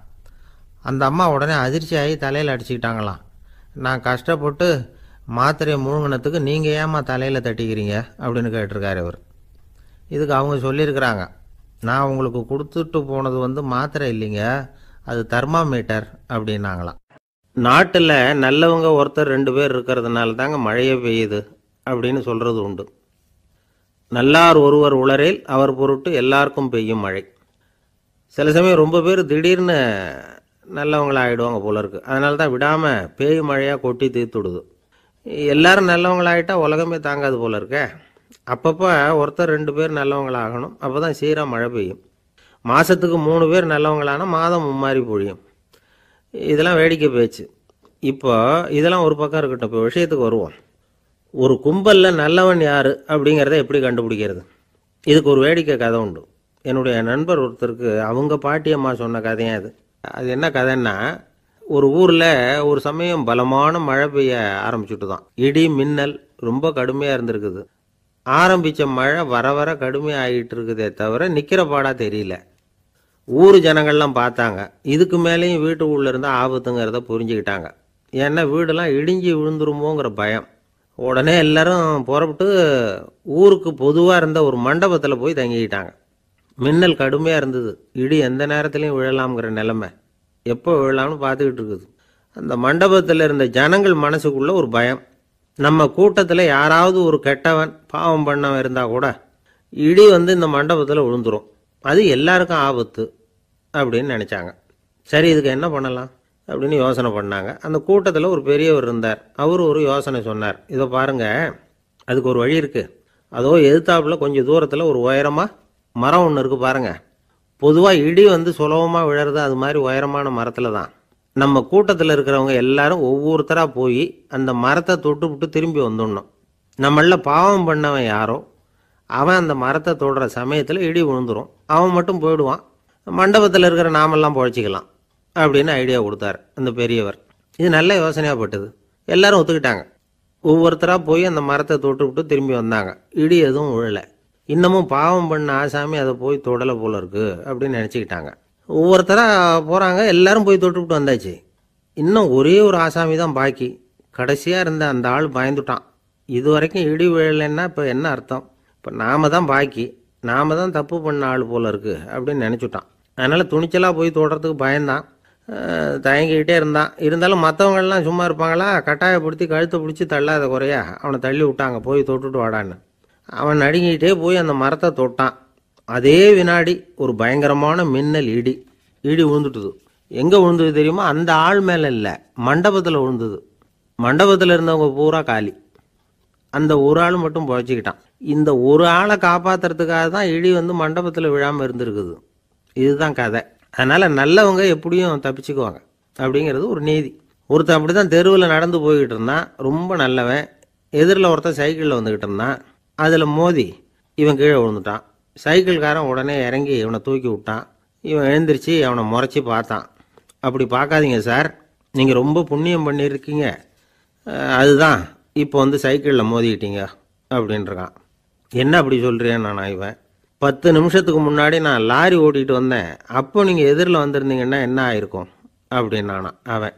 அந்த அம்மா உடனே அதிர்ச்சியாகி தலையில் அடிச்சுக்கிட்டாங்களாம். நான் கஷ்டப்பட்டு மாத்திரையை முழுங்கினத்துக்கு நீங்கள் ஏம்மா தலையில் தட்டிக்கிறீங்க அப்படின்னு கேட்டிருக்காரு இவர். இதுக்கு அவங்க சொல்லியிருக்கிறாங்க, நான் உங்களுக்கு கொடுத்துட்டு போனது மாத்திரை இல்லைங்க, அது தெர்மாமீட்டர் அப்படின்னாங்களாம். நாட்டில் நல்லவங்க ஒருத்தர் 2 பேர் இருக்கிறதுனால தாங்க மழையே பெய்யுது அப்படின்னு சொல்கிறது உண்டு. நல்லார் ஒருவர் உளரேல் அவர் பொருட்டு எல்லாருக்கும் பெய்யும் மழை. சில சமயம் ரொம்ப பேர் திடீர்னு நல்லவங்களா ஆகிடுவாங்க போல இருக்கு. அதனால தான் விடாமல் பேய் மழையாக கொட்டி தீர்த்துடுது. எல்லாரும் நல்லவங்களாகிட்டா உலகமே தாங்காது போல இருக்க. அப்பப்போ ஒருத்தர் 2 பேர் நல்லவங்களாகணும். அப்போ தான் சீராக மழை பெய்யும். மாதத்துக்கு 3 பேர் நல்லவங்களானா மாதம் மும்மாரி பொழியும். இதெல்லாம் வேடிக்கை பேச்சு. இப்போ இதெல்லாம் ஒரு பக்கம் இருக்கட்டும். இப்போ விஷயத்துக்கு வருவோம். ஒரு கும்பலில் நல்லவன் யார் அப்படிங்கிறத எப்படி கண்டுபிடிக்கிறது? இதுக்கு ஒரு வேடிக்கை கதை உண்டு. என்னுடைய நண்பர் ஒருத்தருக்கு அவங்க பாட்டியம்மா சொன்ன கதையும் அது. அது என்ன கதைன்னா, ஒரு ஊரில் ஒரு சமயம் பலமான மழை பெய்ய ஆரம்பிச்சுட்டு தான். இடி மின்னல் ரொம்ப கடுமையாக இருந்திருக்குது. ஆரம்பித்த மழை வர வர கடுமையாக ஆகிட்டு இருக்குதே தவிர நிற்கிற பாடாக தெரியல. ஊர் ஜனங்கள்லாம் பார்த்தாங்க. இதுக்கு மேலேயும் வீட்டு உள்ள இருந்தால் ஆபத்துங்கிறத புரிஞ்சுக்கிட்டாங்க. ஏன்னா வீடெல்லாம் இடிஞ்சு விழுந்துருமோங்கிற பயம். உடனே எல்லாரும் புறப்பட்டு ஊருக்கு பொதுவாக இருந்த ஒரு மண்டபத்தில் போய் தங்கிக்கிட்டாங்க. மின்னல் கடுமையாக இருந்தது. இடி எந்த நேரத்துலையும் விழலாம்ங்கிற நிலைமை. எப்போ விழலாம்னு பார்த்துக்கிட்டு இருக்குது. அந்த மண்டபத்தில் இருந்த ஜனங்கள் மனசுக்குள்ள ஒரு பயம். நம்ம கூட்டத்தில் யாராவது ஒரு கெட்டவன் பாவம் பண்ணவன் இருந்தால் கூட இடி இந்த மண்டபத்தில் விழுந்துரும், அது எல்லாருக்கும் ஆபத்து அப்படின்னு நினச்சாங்க. சரி, இதுக்கு என்ன பண்ணலாம் அப்படின்னு யோசனை பண்ணாங்க. அந்த கூட்டத்தில் ஒரு பெரியவர் இருந்தார். அவர் ஒரு யோசனை சொன்னார். இதை பாருங்க, அதுக்கு ஒரு வழி இருக்குது. அதோ எதிர்த்தாப்புல கொஞ்சம் தூரத்தில் ஒரு உயரமாக மரம் ஒன்று இருக்குது பாருங்க. பொதுவாக இடி சுலபமாக விழறது அது மாதிரி உயரமான மரத்தில் தான். நம்ம கூட்டத்தில் இருக்கிறவங்க எல்லாரும் ஒவ்வொருத்தராக போய் அந்த மரத்தை தொட்டு விட்டு திரும்பி வந்துடணும். நம்மள பாவம் பண்ணவன் யாரோ அவன் அந்த மரத்தை தொடுற சமயத்தில் இடி விழுந்துடும். அவன் மட்டும் போயிடுவான். மண்டபத்தில் இருக்கிற நாமெல்லாம் பொழைச்சிக்கலாம் அப்படின்னு ஐடியா கொடுத்தார் அந்த பெரியவர். இது நல்ல யோசனையாக பட்டது. எல்லாரும் ஒத்துக்கிட்டாங்க. ஒவ்வொருத்தராக போய் அந்த மரத்தை தொட்டு விட்டு திரும்பி வந்தாங்க. இடி எதுவும் விழலை. இன்னமும் பாவம் பண்ண ஆசாமி அதை போய் தொடலை போல இருக்கு அப்படின்னு நினச்சிக்கிட்டாங்க. ஒவ்வொருத்தராக போகிறாங்க. எல்லாரும் போய் தொட்டுவிட்டு வந்தாச்சு. இன்னும் ஒரே ஒரு ஆசாமி தான் பாக்கி. கடைசியாக இருந்த அந்த ஆள் பயந்துட்டான். இது வரைக்கும் இடி விழலைன்னா இப்போ என்ன அர்த்தம்? இப்போ நாம தான் பாக்கி, நாம தான் தப்பு பண்ண ஆள் போல இருக்கு அப்படின்னு நினச்சிட்டான். அதனால் துணிச்சலாக போய் தொடுறதுக்கு பயந்தான். தயங்கிக்கிட்டே இருந்தான். இருந்தாலும் மற்றவங்கள்லாம் சும்மா இருப்பாங்களா? கட்டாயப்படுத்தி கழுத்தை பிடிச்சி தள்ளாத குறையா அவனை தள்ளி விட்டாங்க. போய் தொட்டுட்டு வாடான்னு. அவன் நடுங்கிட்டே போய் அந்த மரத்தை தொட்டான். அதே வினாடி ஒரு பயங்கரமான மின்னல் இடி விழுந்துட்டுது. எங்கே விழுந்தது தெரியுமா? அந்த ஆள் மேலே இல்லை, மண்டபத்தில் விழுந்தது. மண்டபத்தில் இருந்தவங்க பூரா காலி. அந்த ஒரு ஆள் மட்டும் புழைச்சிக்கிட்டான். இந்த ஒரு ஆளை காப்பாற்றுறதுக்காக தான் இடி மண்டபத்தில் விழாமல் இருந்திருக்குது. இதுதான் கதை. அதனால் நல்லவங்க எப்படியும் தப்பிச்சுக்குவாங்க அப்படிங்கிறது ஒரு நீதி. ஒருத்தன் அப்படி தான் தெருவில் நடந்து போய்கிட்டு இருந்தான். ரொம்ப நல்லவன். எதிரில் ஒருத்தன் சைக்கிளில் வந்துக்கிட்டு இருந்தான். அதில் மோதி இவன் கீழே விழுந்துட்டான். சைக்கிள்காரன் உடனே இறங்கி இவனை தூக்கி விட்டான். இவன் எழுந்திரிச்சு அவனை முறைச்சி பார்த்தான். அப்படி பார்க்காதீங்க சார், நீங்கள் ரொம்ப புண்ணியம் பண்ணியிருக்கீங்க, அதுதான் இப்போ சைக்கிளில் மோதிக்கிட்டீங்க அப்படின்றான். என்ன அப்படி சொல்கிறேன்னு நான் இவன் 10 நிமிஷத்துக்கு முன்னாடி நான் லாரி ஓட்டிகிட்டு வந்தேன், அப்போ நீங்கள் எதிரில் வந்திருந்தீங்கன்னா என்ன ஆயிருக்கும் அப்படின்னானான் அவன்.